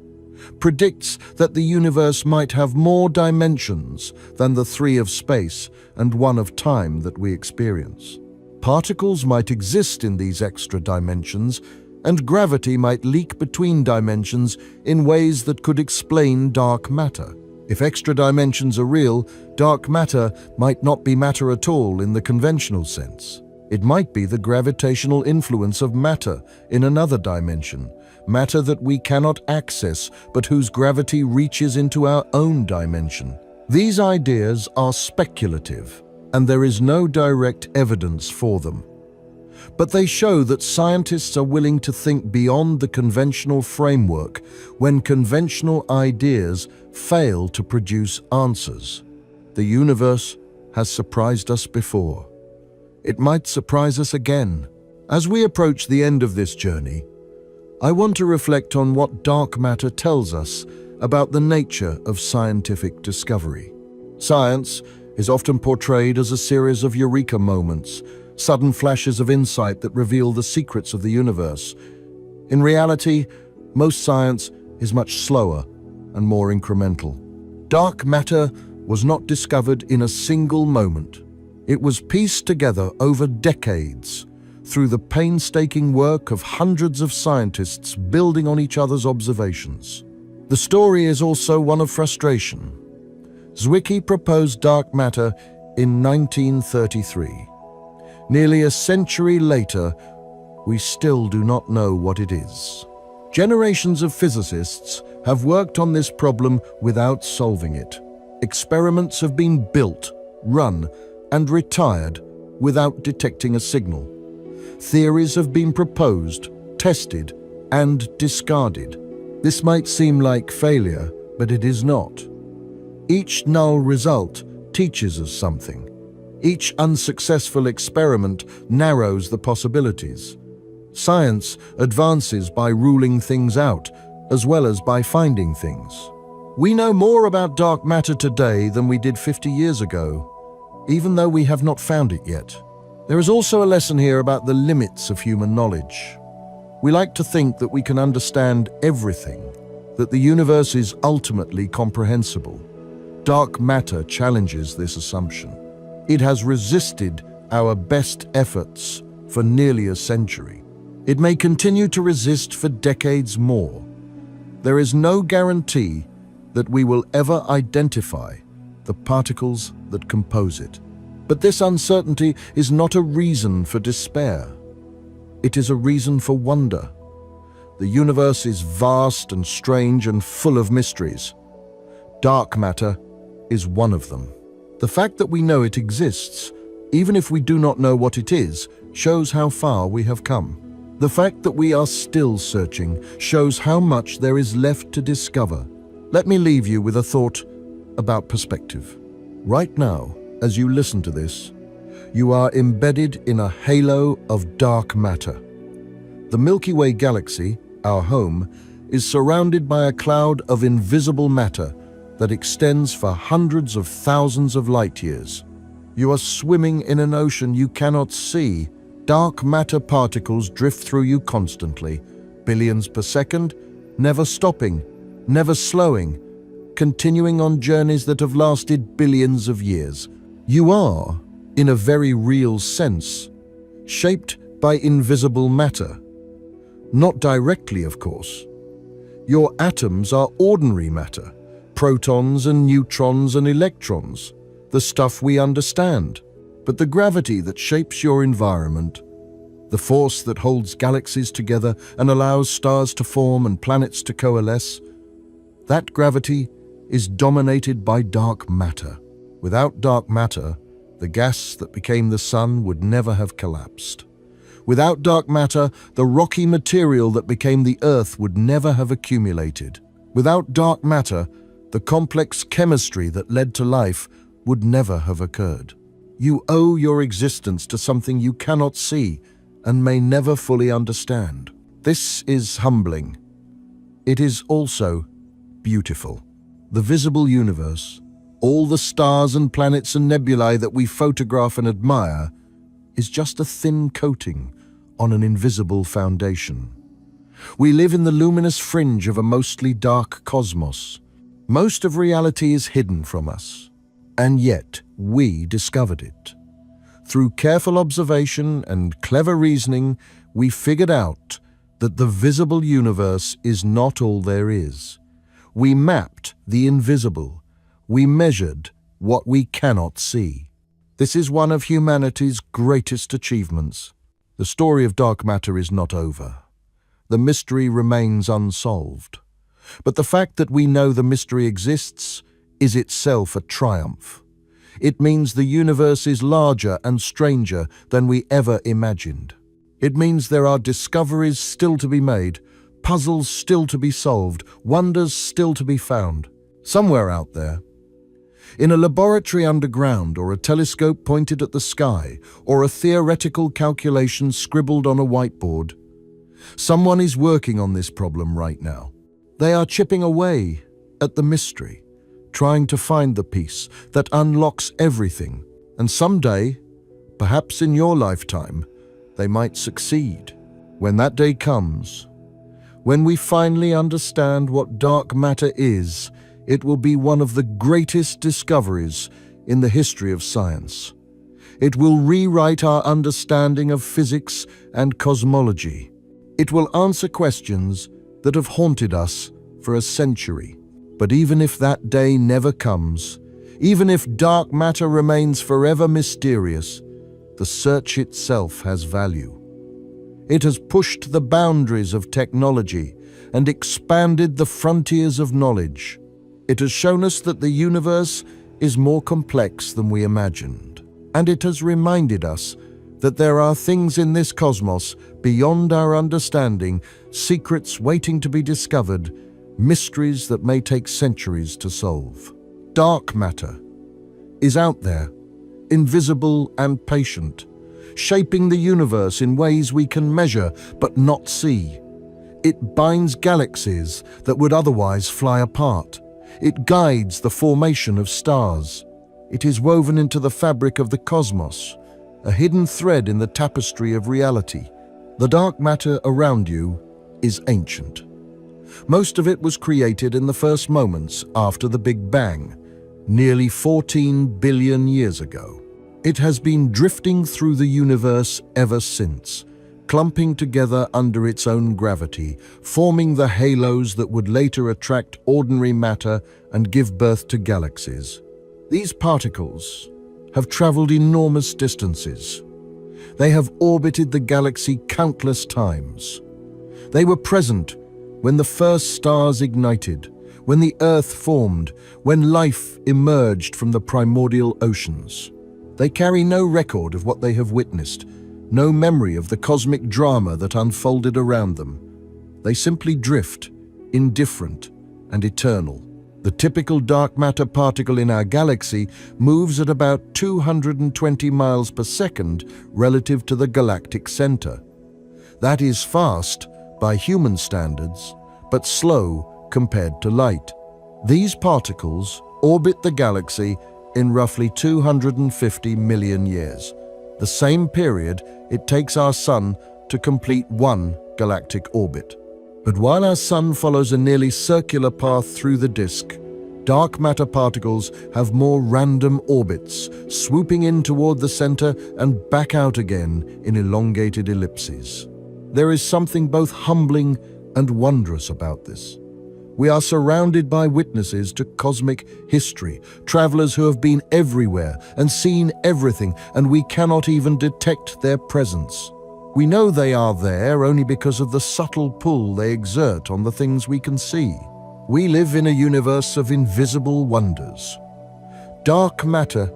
predicts that the universe might have more dimensions than the three of space and one of time that we experience. Particles might exist in these extra dimensions, and gravity might leak between dimensions in ways that could explain dark matter. If extra dimensions are real, dark matter might not be matter at all in the conventional sense. It might be the gravitational influence of matter in another dimension, matter that we cannot access but whose gravity reaches into our own dimension. These ideas are speculative, and there is no direct evidence for them. But they show that scientists are willing to think beyond the conventional framework when conventional ideas fail to produce answers. The universe has surprised us before. It might surprise us again. As we approach the end of this journey, I want to reflect on what dark matter tells us about the nature of scientific discovery. Science is often portrayed as a series of eureka moments, sudden flashes of insight that reveal the secrets of the universe. In reality, most science is much slower and more incremental. Dark matter was not discovered in a single moment. It was pieced together over decades through the painstaking work of hundreds of scientists building on each other's observations. The story is also one of frustration. Zwicky proposed dark matter in 1933. Nearly a century later, we still do not know what it is. Generations of physicists have worked on this problem without solving it. Experiments have been built, run, and retired without detecting a signal. Theories have been proposed, tested, and discarded. This might seem like failure, but it is not. Each null result teaches us something. Each unsuccessful experiment narrows the possibilities. Science advances by ruling things out, as well as by finding things. We know more about dark matter today than we did 50 years ago, even though we have not found it yet. There is also a lesson here about the limits of human knowledge. We like to think that we can understand everything, that the universe is ultimately comprehensible. Dark matter challenges this assumption. It has resisted our best efforts for nearly a century. It may continue to resist for decades more. There is no guarantee that we will ever identify the particles that compose it. But this uncertainty is not a reason for despair. It is a reason for wonder. The universe is vast and strange and full of mysteries. Dark matter is one of them. The fact that we know it exists, even if we do not know what it is, shows how far we have come. The fact that we are still searching shows how much there is left to discover. Let me leave you with a thought about perspective. Right now, as you listen to this, you are embedded in a halo of dark matter. The Milky Way galaxy, our home, is surrounded by a cloud of invisible matter that extends for hundreds of thousands of light years. You are swimming in an ocean you cannot see. Dark matter particles drift through you constantly, billions per second, never stopping, never slowing, continuing on journeys that have lasted billions of years. You are, in a very real sense, shaped by invisible matter. Not directly, of course. Your atoms are ordinary matter, protons and neutrons and electrons, the stuff we understand. But the gravity that shapes your environment, the force that holds galaxies together and allows stars to form and planets to coalesce, that gravity is dominated by dark matter. Without dark matter, the gas that became the sun would never have collapsed. Without dark matter, the rocky material that became the Earth would never have accumulated. Without dark matter, the complex chemistry that led to life would never have occurred. You owe your existence to something you cannot see and may never fully understand. This is humbling. It is also beautiful. The visible universe, all the stars and planets and nebulae that we photograph and admire, is just a thin coating on an invisible foundation. We live in the luminous fringe of a mostly dark cosmos. Most of reality is hidden from us, and yet we discovered it. Through careful observation and clever reasoning, we figured out that the visible universe is not all there is. We mapped the invisible. We measured what we cannot see. This is one of humanity's greatest achievements. The story of dark matter is not over. The mystery remains unsolved. But the fact that we know the mystery exists is itself a triumph. It means the universe is larger and stranger than we ever imagined. It means there are discoveries still to be made, puzzles still to be solved, wonders still to be found. Somewhere out there, in a laboratory underground, or a telescope pointed at the sky, or a theoretical calculation scribbled on a whiteboard, someone is working on this problem right now. They are chipping away at the mystery, trying to find the piece that unlocks everything. And someday, perhaps in your lifetime, they might succeed. When that day comes, when we finally understand what dark matter is, it will be one of the greatest discoveries in the history of science. It will rewrite our understanding of physics and cosmology. It will answer questions that have haunted us for a century. But even if that day never comes, even if dark matter remains forever mysterious, the search itself has value. It has pushed the boundaries of technology and expanded the frontiers of knowledge. It has shown us that the universe is more complex than we imagined. And it has reminded us that there are things in this cosmos beyond our understanding, secrets waiting to be discovered, mysteries that may take centuries to solve. Dark matter is out there, invisible and patient, shaping the universe in ways we can measure but not see. It binds galaxies that would otherwise fly apart. It guides the formation of stars. It is woven into the fabric of the cosmos, a hidden thread in the tapestry of reality. The dark matter around you is ancient. Most of it was created in the first moments after the Big Bang, nearly 14 billion years ago. It has been drifting through the universe ever since, clumping together under its own gravity, forming the halos that would later attract ordinary matter and give birth to galaxies. These particles have traveled enormous distances. They have orbited the galaxy countless times. They were present when the first stars ignited, when the Earth formed, when life emerged from the primordial oceans. They carry no record of what they have witnessed, no memory of the cosmic drama that unfolded around them. They simply drift, indifferent and eternal. The typical dark matter particle in our galaxy moves at about 220 miles per second relative to the galactic center. That is fast by human standards, but slow compared to light. These particles orbit the galaxy in roughly 250 million years, the same period it takes our Sun to complete one galactic orbit. But while our Sun follows a nearly circular path through the disk, dark matter particles have more random orbits, swooping in toward the center and back out again in elongated ellipses. There is something both humbling and wondrous about this. We are surrounded by witnesses to cosmic history, travelers who have been everywhere and seen everything, and we cannot even detect their presence. We know they are there only because of the subtle pull they exert on the things we can see. We live in a universe of invisible wonders. Dark matter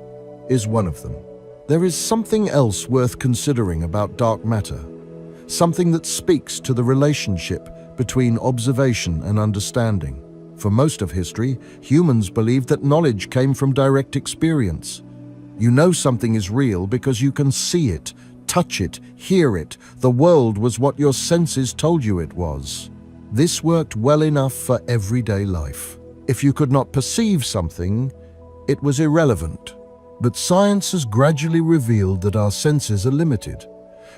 is one of them. There is something else worth considering about dark matter, something that speaks to the relationship between observation and understanding. For most of history, humans believed that knowledge came from direct experience. You know something is real because you can see it, touch it, hear it. The world was what your senses told you it was. This worked well enough for everyday life. If you could not perceive something, it was irrelevant. But science has gradually revealed that our senses are limited.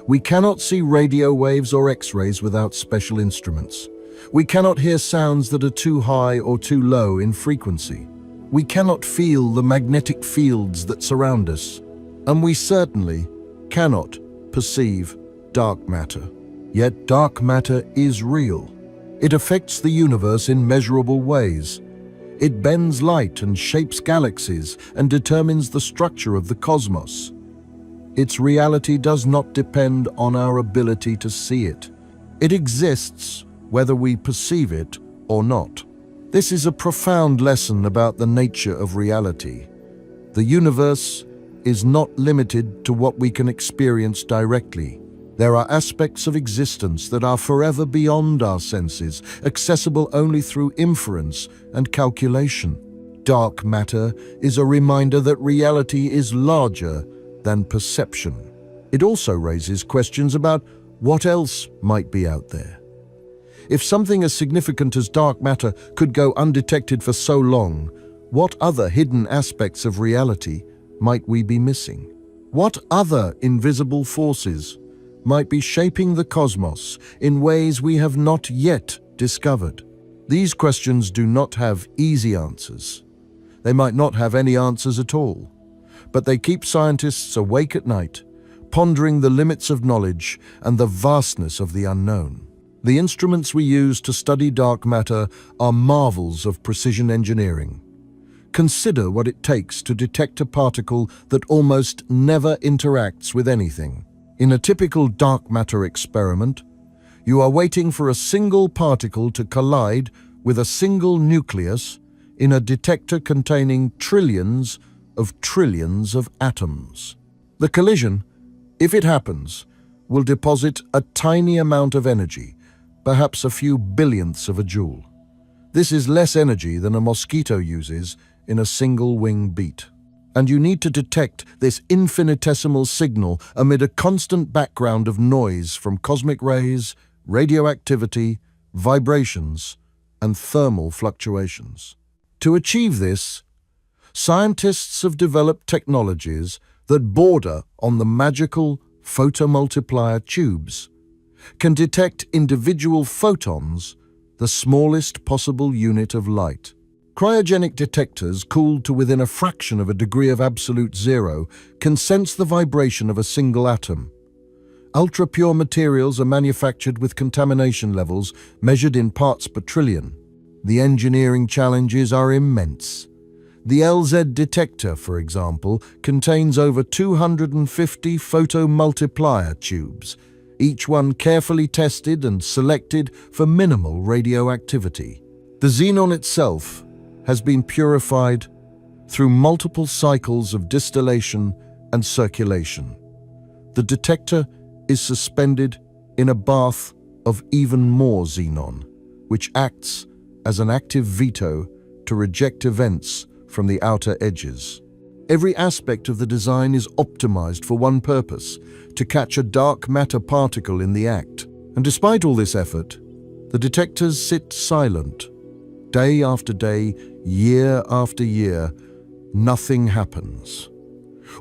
We cannot see radio waves or X-rays without special instruments. We cannot hear sounds that are too high or too low in frequency. We cannot feel the magnetic fields that surround us. And we certainly cannot perceive dark matter. Yet dark matter is real. It affects the universe in measurable ways. It bends light and shapes galaxies and determines the structure of the cosmos. Its reality does not depend on our ability to see it. It exists whether we perceive it or not. This is a profound lesson about the nature of reality. The universe is not limited to what we can experience directly. There are aspects of existence that are forever beyond our senses, accessible only through inference and calculation. Dark matter is a reminder that reality is larger than perception. It also raises questions about what else might be out there. If something as significant as dark matter could go undetected for so long, what other hidden aspects of reality might we be missing? What other invisible forces might be shaping the cosmos in ways we have not yet discovered? These questions do not have easy answers. They might not have any answers at all, but they keep scientists awake at night, pondering the limits of knowledge and the vastness of the unknown. The instruments we use to study dark matter are marvels of precision engineering. Consider what it takes to detect a particle that almost never interacts with anything. In a typical dark matter experiment, you are waiting for a single particle to collide with a single nucleus in a detector containing trillions of atoms. The collision, if it happens, will deposit a tiny amount of energy, perhaps a few billionths of a joule. This is less energy than a mosquito uses in a single wing beat. And you need to detect this infinitesimal signal amid a constant background of noise from cosmic rays, radioactivity, vibrations, and thermal fluctuations. To achieve this, scientists have developed technologies that border on the magical photomultiplier tubes, can detect individual photons, the smallest possible unit of light. Cryogenic detectors, cooled to within a fraction of a degree of absolute zero, can sense the vibration of a single atom. Ultra-pure materials are manufactured with contamination levels measured in parts per trillion. The engineering challenges are immense. The LZ detector, for example, contains over 250 photomultiplier tubes, each one carefully tested and selected for minimal radioactivity. The xenon itself has been purified through multiple cycles of distillation and circulation. The detector is suspended in a bath of even more xenon, which acts as an active veto to reject events from the outer edges. Every aspect of the design is optimized for one purpose: to catch a dark matter particle in the act. And despite all this effort, the detectors sit silent. Day after day, year after year, nothing happens.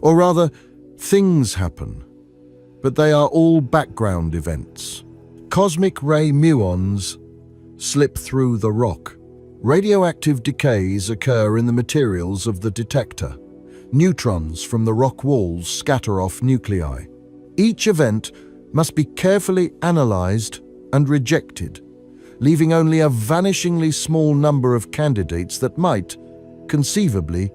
Or rather, things happen, but they are all background events. Cosmic ray muons slip through the rock. Radioactive decays occur in the materials of the detector. Neutrons from the rock walls scatter off nuclei. Each event must be carefully analyzed and rejected. leaving only a vanishingly small number of candidates that might, conceivably,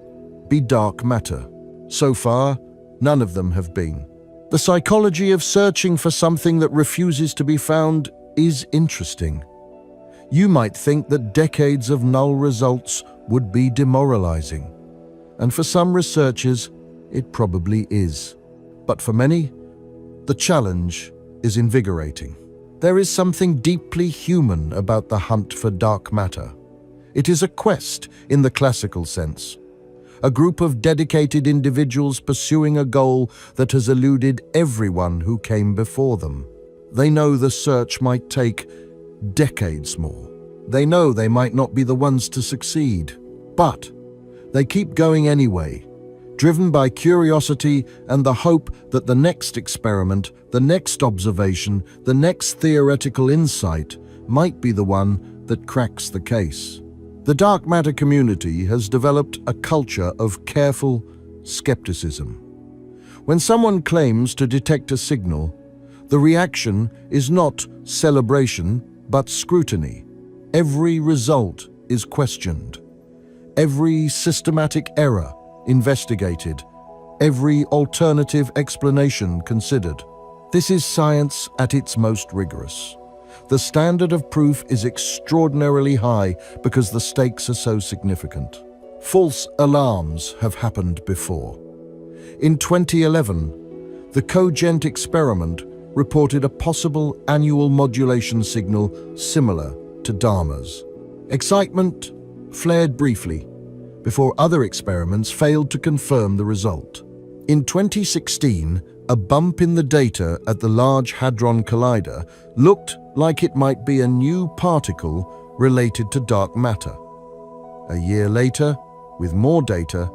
be dark matter. So far, none of them have been. The psychology of searching for something that refuses to be found is interesting. You might think that decades of null results would be demoralizing. And for some researchers, it probably is. But for many, the challenge is invigorating. There is something deeply human about the hunt for dark matter. It is a quest in the classical sense. A group of dedicated individuals pursuing a goal that has eluded everyone who came before them. They know the search might take decades more. They know they might not be the ones to succeed, but they keep going anyway, driven by curiosity and the hope that the next experiment, the next observation, the next theoretical insight might be the one that cracks the case. The dark matter community has developed a culture of careful skepticism. When someone claims to detect a signal, the reaction is not celebration, but scrutiny. Every result is questioned. Every systematic error investigated. Every alternative explanation considered. This is science at its most rigorous. The standard of proof is extraordinarily high because the stakes are so significant. False alarms have happened before. In 2011, the COGENT experiment reported a possible annual modulation signal similar to Dharma's. Excitement flared briefly before other experiments failed to confirm the result. In 2016, a bump in the data at the Large Hadron Collider looked like it might be a new particle related to dark matter. A year later, with more data,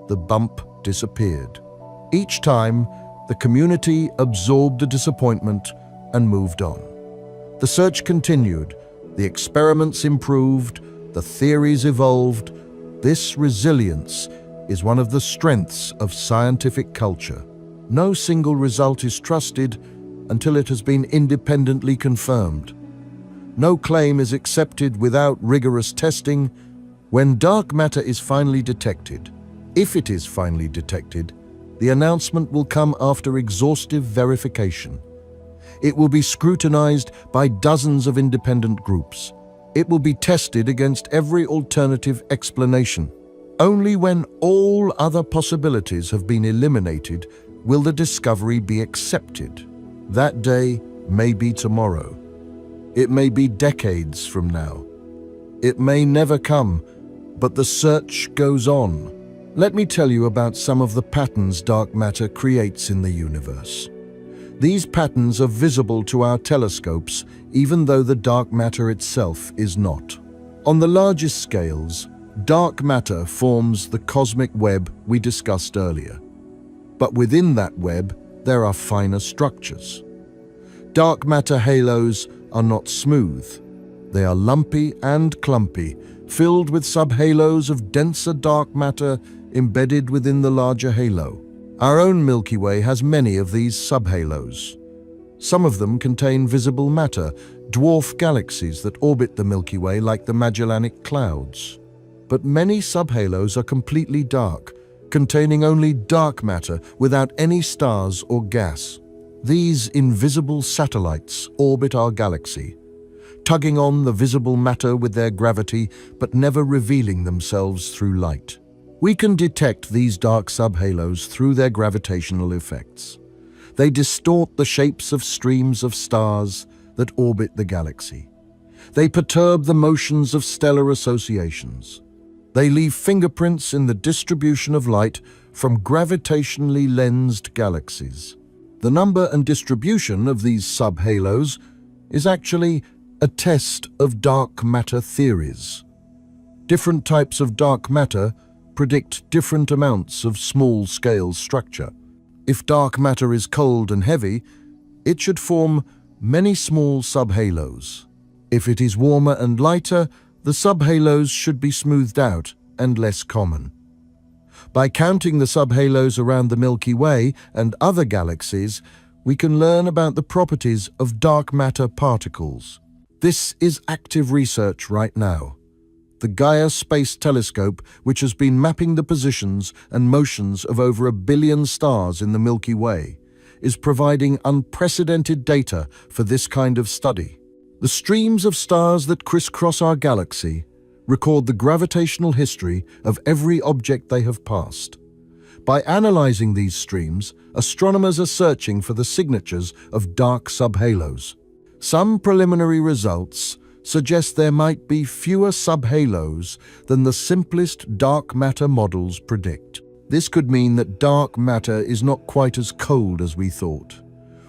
the bump disappeared. Each time, the community absorbed the disappointment and moved on. The search continued, the experiments improved, the theories evolved. This resilience is one of the strengths of scientific culture. No single result is trusted until it has been independently confirmed. No claim is accepted without rigorous testing. When dark matter is finally detected, if it is finally detected, the announcement will come after exhaustive verification. It will be scrutinized by dozens of independent groups. It will be tested against every alternative explanation. Only when all other possibilities have been eliminated will the discovery be accepted. That day may be tomorrow. It may be decades from now. It may never come, but the search goes on. Let me tell you about some of the patterns dark matter creates in the universe. These patterns are visible to our telescopes, even though the dark matter itself is not. On the largest scales, dark matter forms the cosmic web we discussed earlier. But within that web, there are finer structures. Dark matter halos are not smooth. They are lumpy and clumpy, filled with subhalos of denser dark matter embedded within the larger halo. Our own Milky Way has many of these subhalos. Some of them contain visible matter, dwarf galaxies that orbit the Milky Way like the Magellanic Clouds. But many subhalos are completely dark, containing only dark matter without any stars or gas. These invisible satellites orbit our galaxy, tugging on the visible matter with their gravity but never revealing themselves through light. We can detect these dark subhalos through their gravitational effects. They distort the shapes of streams of stars that orbit the galaxy. They perturb the motions of stellar associations. They leave fingerprints in the distribution of light from gravitationally lensed galaxies. The number and distribution of these subhalos is actually a test of dark matter theories. Different types of dark matter predict different amounts of small-scale structure. If dark matter is cold and heavy, it should form many small subhalos. If it is warmer and lighter, the subhalos should be smoothed out and less common. By counting the subhalos around the Milky Way and other galaxies, we can learn about the properties of dark matter particles. This is active research right now. The Gaia Space Telescope, which has been mapping the positions and motions of over 1 billion stars in the Milky Way, is providing unprecedented data for this kind of study. The streams of stars that crisscross our galaxy record the gravitational history of every object they have passed. By analyzing these streams, astronomers are searching for the signatures of dark subhalos. Some preliminary results suggest there might be fewer subhalos than the simplest dark matter models predict. This could mean that dark matter is not quite as cold as we thought,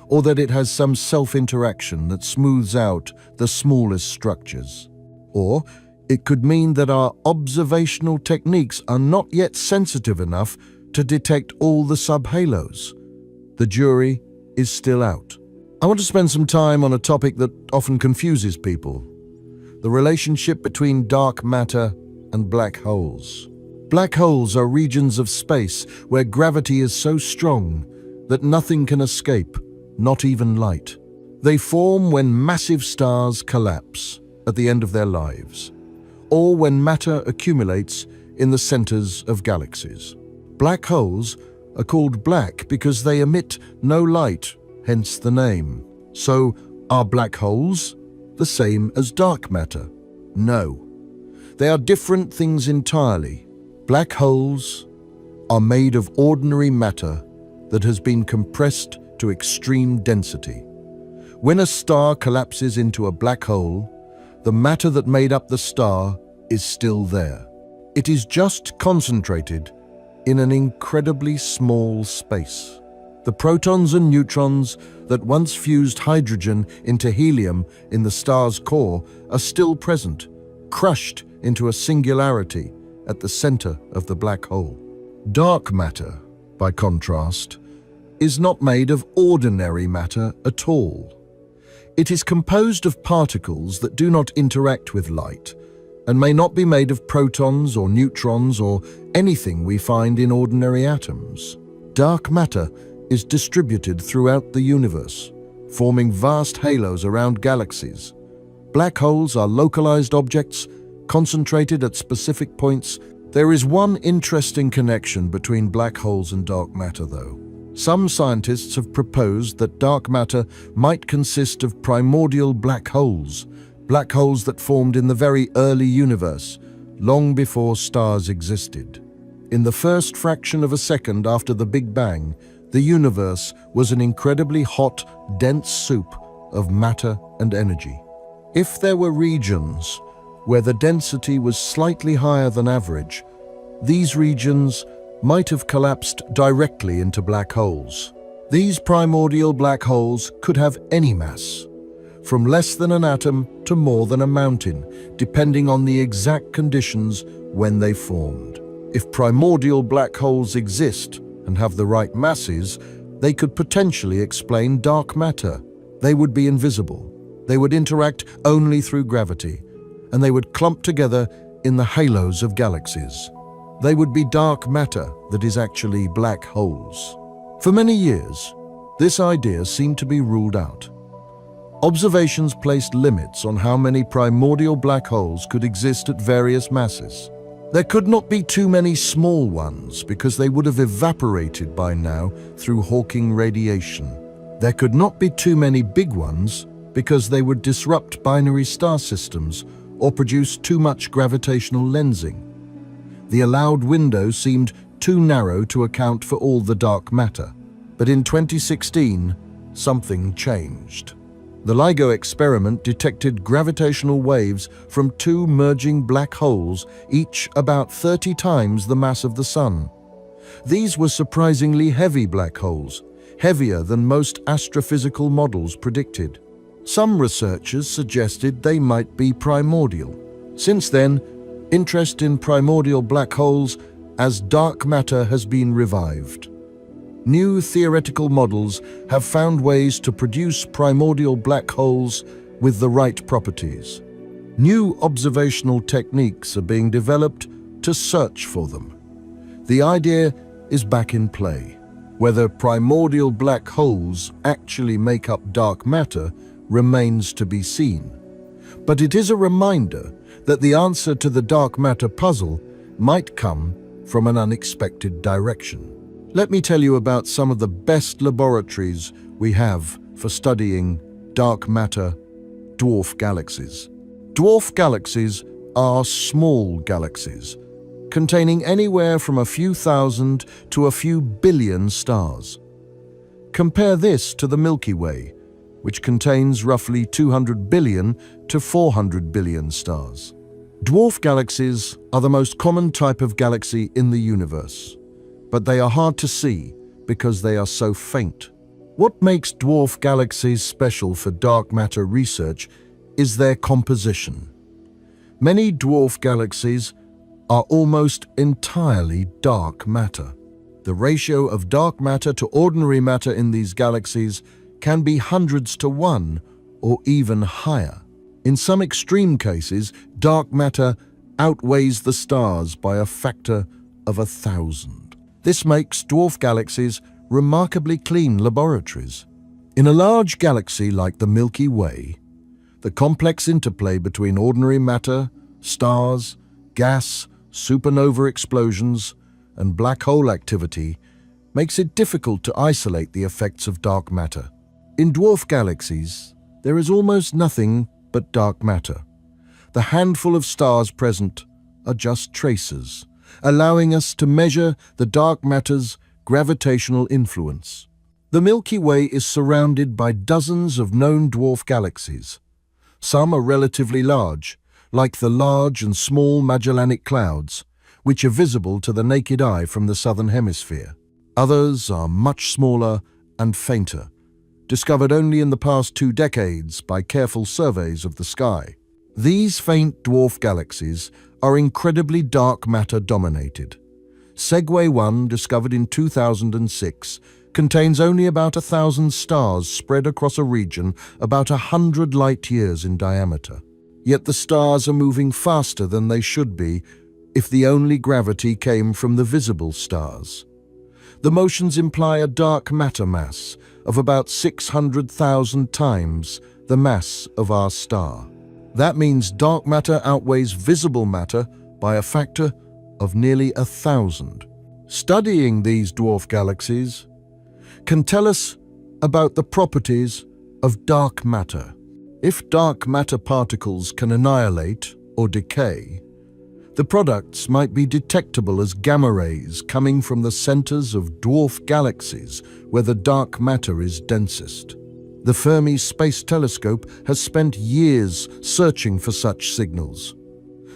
or that it has some self-interaction that smooths out the smallest structures. Or it could mean that our observational techniques are not yet sensitive enough to detect all the subhalos. The jury is still out. I want to spend some time on a topic that often confuses people: the relationship between dark matter and black holes. Black holes are regions of space where gravity is so strong that nothing can escape, not even light. They form when massive stars collapse at the end of their lives, or when matter accumulates in the centers of galaxies. Black holes are called black because they emit no light, hence the name. So, are black holes the same as dark matter? No. They are different things entirely. Black holes are made of ordinary matter that has been compressed to extreme density. When a star collapses into a black hole, the matter that made up the star is still there. It is just concentrated in an incredibly small space. The protons and neutrons that once fused hydrogen into helium in the star's core are still present, crushed into a singularity at the center of the black hole. Dark matter, by contrast, is not made of ordinary matter at all. It is composed of particles that do not interact with light and may not be made of protons or neutrons or anything we find in ordinary atoms. Dark matter is distributed throughout the universe, forming vast halos around galaxies. Black holes are localized objects concentrated at specific points. There is one interesting connection between black holes and dark matter, though. Some scientists have proposed that dark matter might consist of primordial black holes that formed in the very early universe, long before stars existed. In the first fraction of a second after the Big Bang, the universe was an incredibly hot, dense soup of matter and energy. If there were regions where the density was slightly higher than average, these regions might have collapsed directly into black holes. These primordial black holes could have any mass, from less than an atom to more than a mountain, depending on the exact conditions when they formed. If primordial black holes exist and have the right masses, they could potentially explain dark matter. They would be invisible. They would interact only through gravity, and they would clump together in the halos of galaxies. They would be dark matter that is actually black holes. For many years, this idea seemed to be ruled out. Observations placed limits on how many primordial black holes could exist at various masses. There could not be too many small ones because they would have evaporated by now through Hawking radiation. There could not be too many big ones because they would disrupt binary star systems or produce too much gravitational lensing. The allowed window seemed too narrow to account for all the dark matter. But in 2016, something changed. The LIGO experiment detected gravitational waves from two merging black holes, each about 30 times the mass of the Sun. These were surprisingly heavy black holes, heavier than most astrophysical models predicted. Some researchers suggested they might be primordial. Since then, interest in primordial black holes as dark matter has been revived. New theoretical models have found ways to produce primordial black holes with the right properties. New observational techniques are being developed to search for them. The idea is back in play. Whether primordial black holes actually make up dark matter remains to be seen. But it is a reminder that the answer to the dark matter puzzle might come from an unexpected direction. Let me tell you about some of the best laboratories we have for studying dark matter dwarf galaxies. Dwarf galaxies are small galaxies containing anywhere from a few thousand to a few billion stars. Compare this to the Milky Way, which contains roughly 200 billion to 400 billion stars. Dwarf galaxies are the most common type of galaxy in the universe, but they are hard to see because they are so faint. What makes dwarf galaxies special for dark matter research is their composition. Many dwarf galaxies are almost entirely dark matter. The ratio of dark matter to ordinary matter in these galaxies can be hundreds to one or even higher. In some extreme cases, dark matter outweighs the stars by a factor of 1,000. This makes dwarf galaxies remarkably clean laboratories. In a large galaxy like the Milky Way, the complex interplay between ordinary matter, stars, gas, supernova explosions, and black hole activity makes it difficult to isolate the effects of dark matter. In dwarf galaxies, there is almost nothing but dark matter. The handful of stars present are just tracers, allowing us to measure the dark matter's gravitational influence. The Milky Way is surrounded by dozens of known dwarf galaxies. Some are relatively large, like the Large and Small Magellanic Clouds, which are visible to the naked eye from the southern hemisphere. Others are much smaller and fainter, discovered only in the past 2 decades by careful surveys of the sky. These faint dwarf galaxies are incredibly dark matter dominated. Segway 1, discovered in 2006, contains only about 1,000 stars spread across a region about 100 light-years in diameter. Yet the stars are moving faster than they should be if the only gravity came from the visible stars. The motions imply a dark matter mass of about 600,000 times the mass of our star. That means dark matter outweighs visible matter by a factor of nearly 1,000. Studying these dwarf galaxies can tell us about the properties of dark matter. If dark matter particles can annihilate or decay, the products might be detectable as gamma rays coming from the centers of dwarf galaxies where the dark matter is densest. The Fermi Space Telescope has spent years searching for such signals.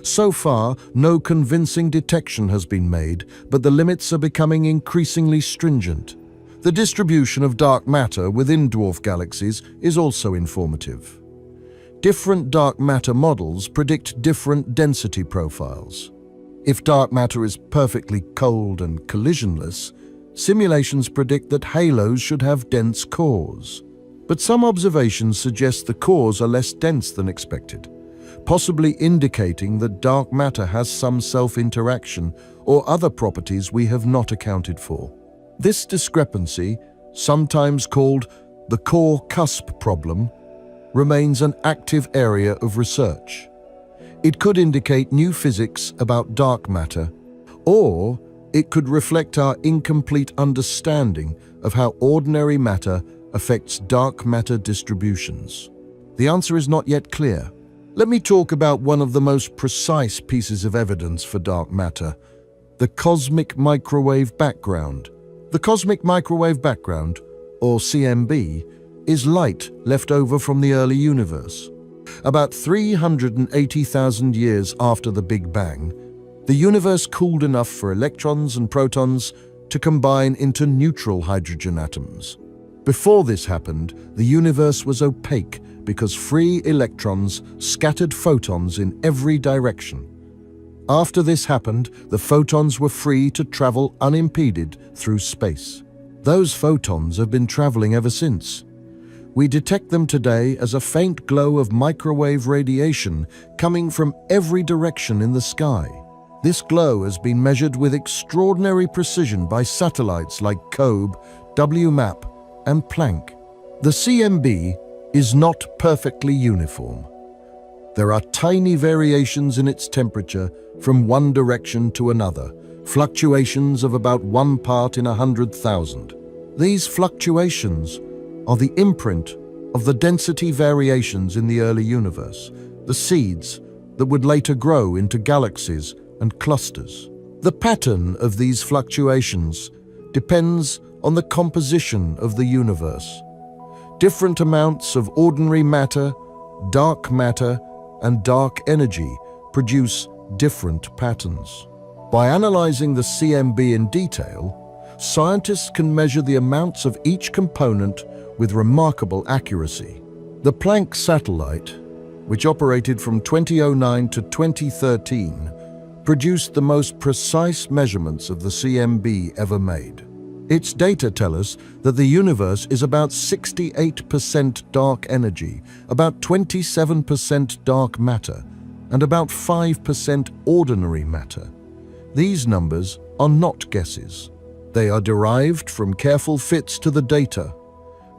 So far, no convincing detection has been made, but the limits are becoming increasingly stringent. The distribution of dark matter within dwarf galaxies is also informative. Different dark matter models predict different density profiles. If dark matter is perfectly cold and collisionless, simulations predict that halos should have dense cores. But some observations suggest the cores are less dense than expected, possibly indicating that dark matter has some self-interaction or other properties we have not accounted for. This discrepancy, sometimes called the core cusp problem, remains an active area of research. It could indicate new physics about dark matter, or it could reflect our incomplete understanding of how ordinary matter affects dark matter distributions. The answer is not yet clear. Let me talk about one of the most precise pieces of evidence for dark matter, the cosmic microwave background. The cosmic microwave background, or CMB, is light left over from the early universe. About 380,000 years after the Big Bang, the universe cooled enough for electrons and protons to combine into neutral hydrogen atoms. Before this happened, the universe was opaque because free electrons scattered photons in every direction. After this happened, the photons were free to travel unimpeded through space. Those photons have been traveling ever since. We detect them today as a faint glow of microwave radiation coming from every direction in the sky. This glow has been measured with extraordinary precision by satellites like COBE, WMAP, and Planck. The CMB is not perfectly uniform. There are tiny variations in its temperature from one direction to another, fluctuations of about 1 part in 100,000. These fluctuations are the imprint of the density variations in the early universe, the seeds that would later grow into galaxies and clusters. The pattern of these fluctuations depends on the composition of the universe. Different amounts of ordinary matter, dark matter, and dark energy produce different patterns. By analyzing the CMB in detail, scientists can measure the amounts of each component with remarkable accuracy. The Planck satellite, which operated from 2009 to 2013, produced the most precise measurements of the CMB ever made. Its data tell us that the universe is about 68% dark energy, about 27% dark matter, and about 5% ordinary matter. These numbers are not guesses. They are derived from careful fits to the data,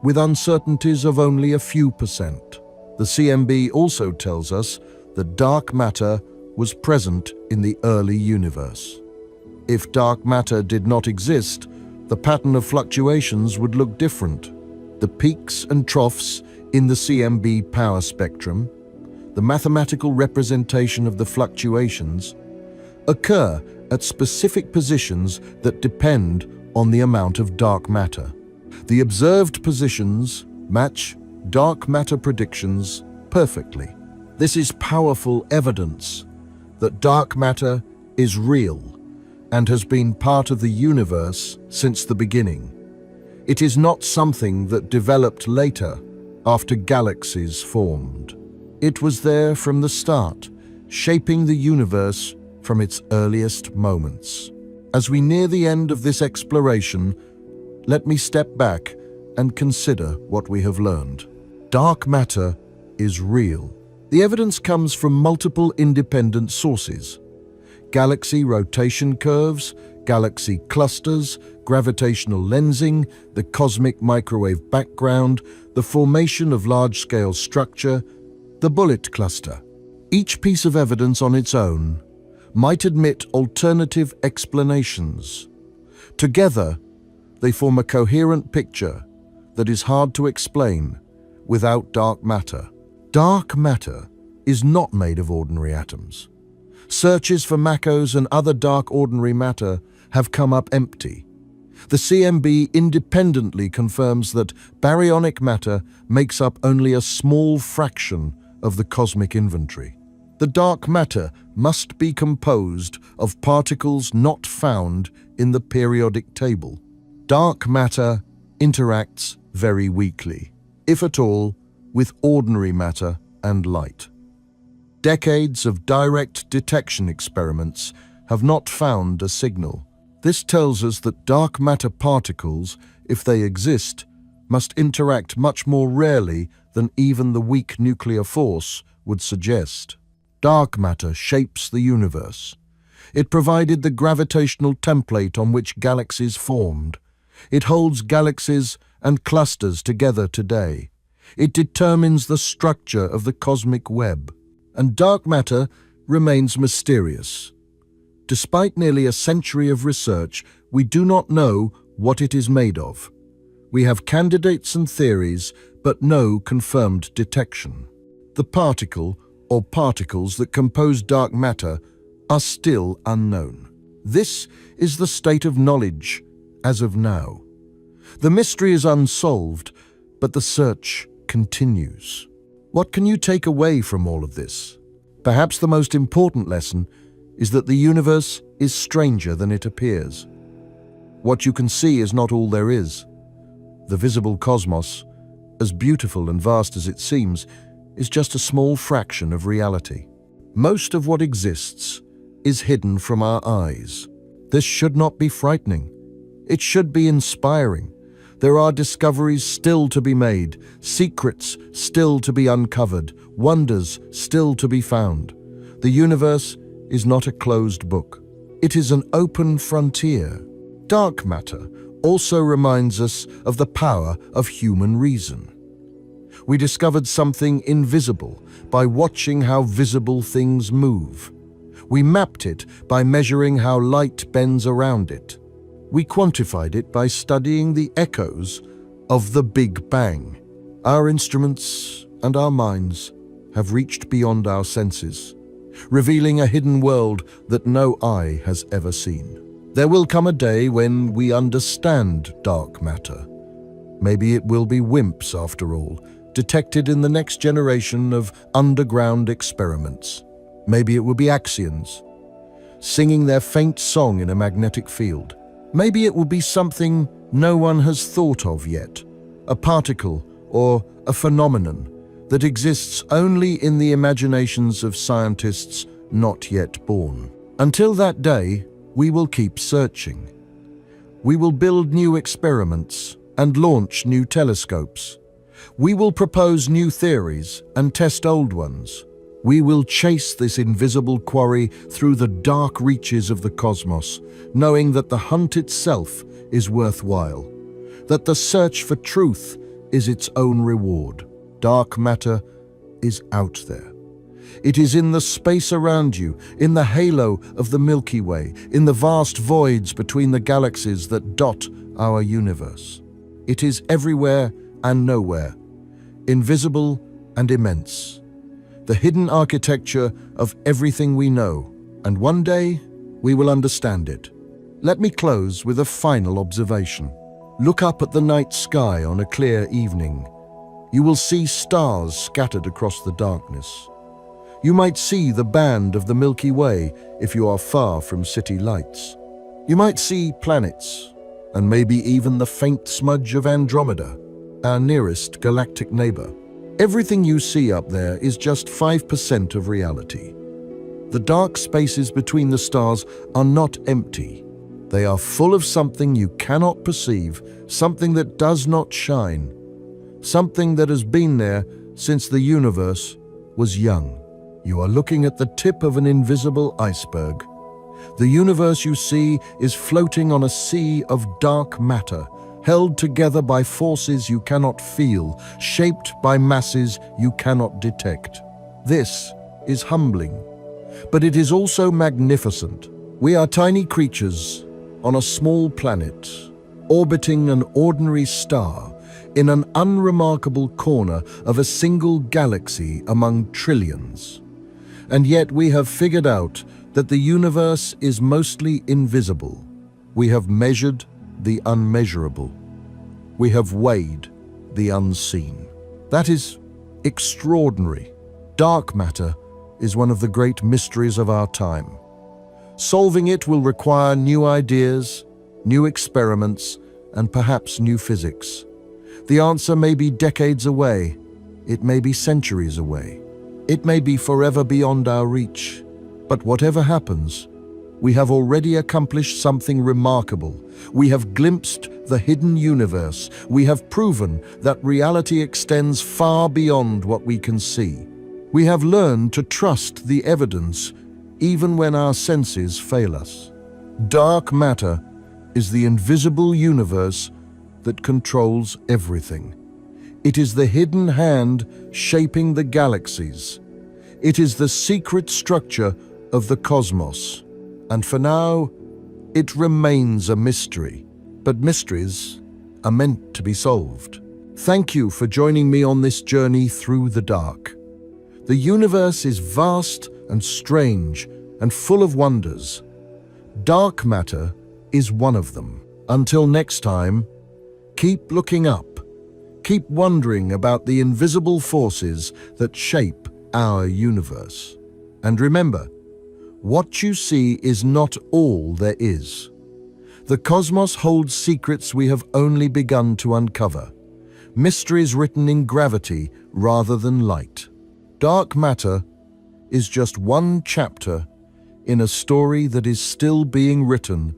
with uncertainties of only a few percent. The CMB also tells us that dark matter was present in the early universe. If dark matter did not exist, the pattern of fluctuations would look different. The peaks and troughs in the CMB power spectrum, the mathematical representation of the fluctuations, occur at specific positions that depend on the amount of dark matter. The observed positions match dark matter predictions perfectly. This is powerful evidence that dark matter is real and has been part of the universe since the beginning. It is not something that developed later, after galaxies formed. It was there from the start, shaping the universe from its earliest moments. As we near the end of this exploration, let me step back and consider what we have learned. Dark matter is real. The evidence comes from multiple independent sources: galaxy rotation curves, galaxy clusters, gravitational lensing, the cosmic microwave background, the formation of large-scale structure, the bullet cluster. Each piece of evidence on its own might admit alternative explanations. Together, they form a coherent picture that is hard to explain without dark matter. Dark matter is not made of ordinary atoms. Searches for MACOs and other dark ordinary matter have come up empty. The CMB independently confirms that baryonic matter makes up only a small fraction of the cosmic inventory. The dark matter must be composed of particles not found in the periodic table. Dark matter interacts very weakly, if at all, with ordinary matter and light. Decades of direct detection experiments have not found a signal. This tells us that dark matter particles, if they exist, must interact much more rarely than even the weak nuclear force would suggest. Dark matter shapes the universe. It provided the gravitational template on which galaxies formed. It holds galaxies and clusters together today. It determines the structure of the cosmic web. And dark matter remains mysterious. Despite nearly a century of research, we do not know what it is made of. We have candidates and theories, but no confirmed detection. The particle or particles that compose dark matter are still unknown. This is the state of knowledge as of now. The mystery is unsolved, but the search continues. What can you take away from all of this? Perhaps the most important lesson is that the universe is stranger than it appears. What you can see is not all there is. The visible cosmos, as beautiful and vast as it seems, is just a small fraction of reality. Most of what exists is hidden from our eyes. This should not be frightening. It should be inspiring. There are discoveries still to be made, secrets still to be uncovered, wonders still to be found. The universe is not a closed book. It is an open frontier. Dark matter also reminds us of the power of human reason. We discovered something invisible by watching how visible things move. We mapped it by measuring how light bends around it. We quantified it by studying the echoes of the Big Bang. Our instruments and our minds have reached beyond our senses, revealing a hidden world that no eye has ever seen. There will come a day when we understand dark matter. Maybe it will be WIMPs, after all, detected in the next generation of underground experiments. Maybe it will be axions, singing their faint song in a magnetic field. Maybe it will be something no one has thought of yet, a particle or a phenomenon that exists only in the imaginations of scientists not yet born. Until that day, we will keep searching. We will build new experiments and launch new telescopes. We will propose new theories and test old ones. We will chase this invisible quarry through the dark reaches of the cosmos, knowing that the hunt itself is worthwhile, that the search for truth is its own reward. Dark matter is out there. It is in the space around you, in the halo of the Milky Way, in the vast voids between the galaxies that dot our universe. It is everywhere and nowhere, invisible and immense, the hidden architecture of everything we know, and one day we will understand it. Let me close with a final observation. Look up at the night sky on a clear evening. You will see stars scattered across the darkness. You might see the band of the Milky Way if you are far from city lights. You might see planets, and maybe even the faint smudge of Andromeda, our nearest galactic neighbor. Everything you see up there is just 5% of reality. The dark spaces between the stars are not empty. They are full of something you cannot perceive, something that does not shine, something that has been there since the universe was young. You are looking at the tip of an invisible iceberg. The universe you see is floating on a sea of dark matter, held together by forces you cannot feel, shaped by masses you cannot detect. This is humbling, but it is also magnificent. We are tiny creatures on a small planet, orbiting an ordinary star in an unremarkable corner of a single galaxy among trillions. And yet we have figured out that the universe is mostly invisible. We have measured the unmeasurable. We have weighed the unseen. That is extraordinary. Dark matter is one of the great mysteries of our time. Solving it will require new ideas, new experiments, and perhaps new physics. The answer may be decades away. It may be centuries away. It may be forever beyond our reach. But whatever happens, we have already accomplished something remarkable. We have glimpsed the hidden universe. We have proven that reality extends far beyond what we can see. We have learned to trust the evidence even when our senses fail us. Dark matter is the invisible universe that controls everything. It is the hidden hand shaping the galaxies. It is the secret structure of the cosmos. And for now, it remains a mystery. But mysteries are meant to be solved. Thank you for joining me on this journey through the dark. The universe is vast and strange and full of wonders. Dark matter is one of them. Until next time, keep looking up. Keep wondering about the invisible forces that shape our universe. And remember, what you see is not all there is. The cosmos holds secrets we have only begun to uncover, mysteries written in gravity rather than light. Dark matter is just one chapter in a story that is still being written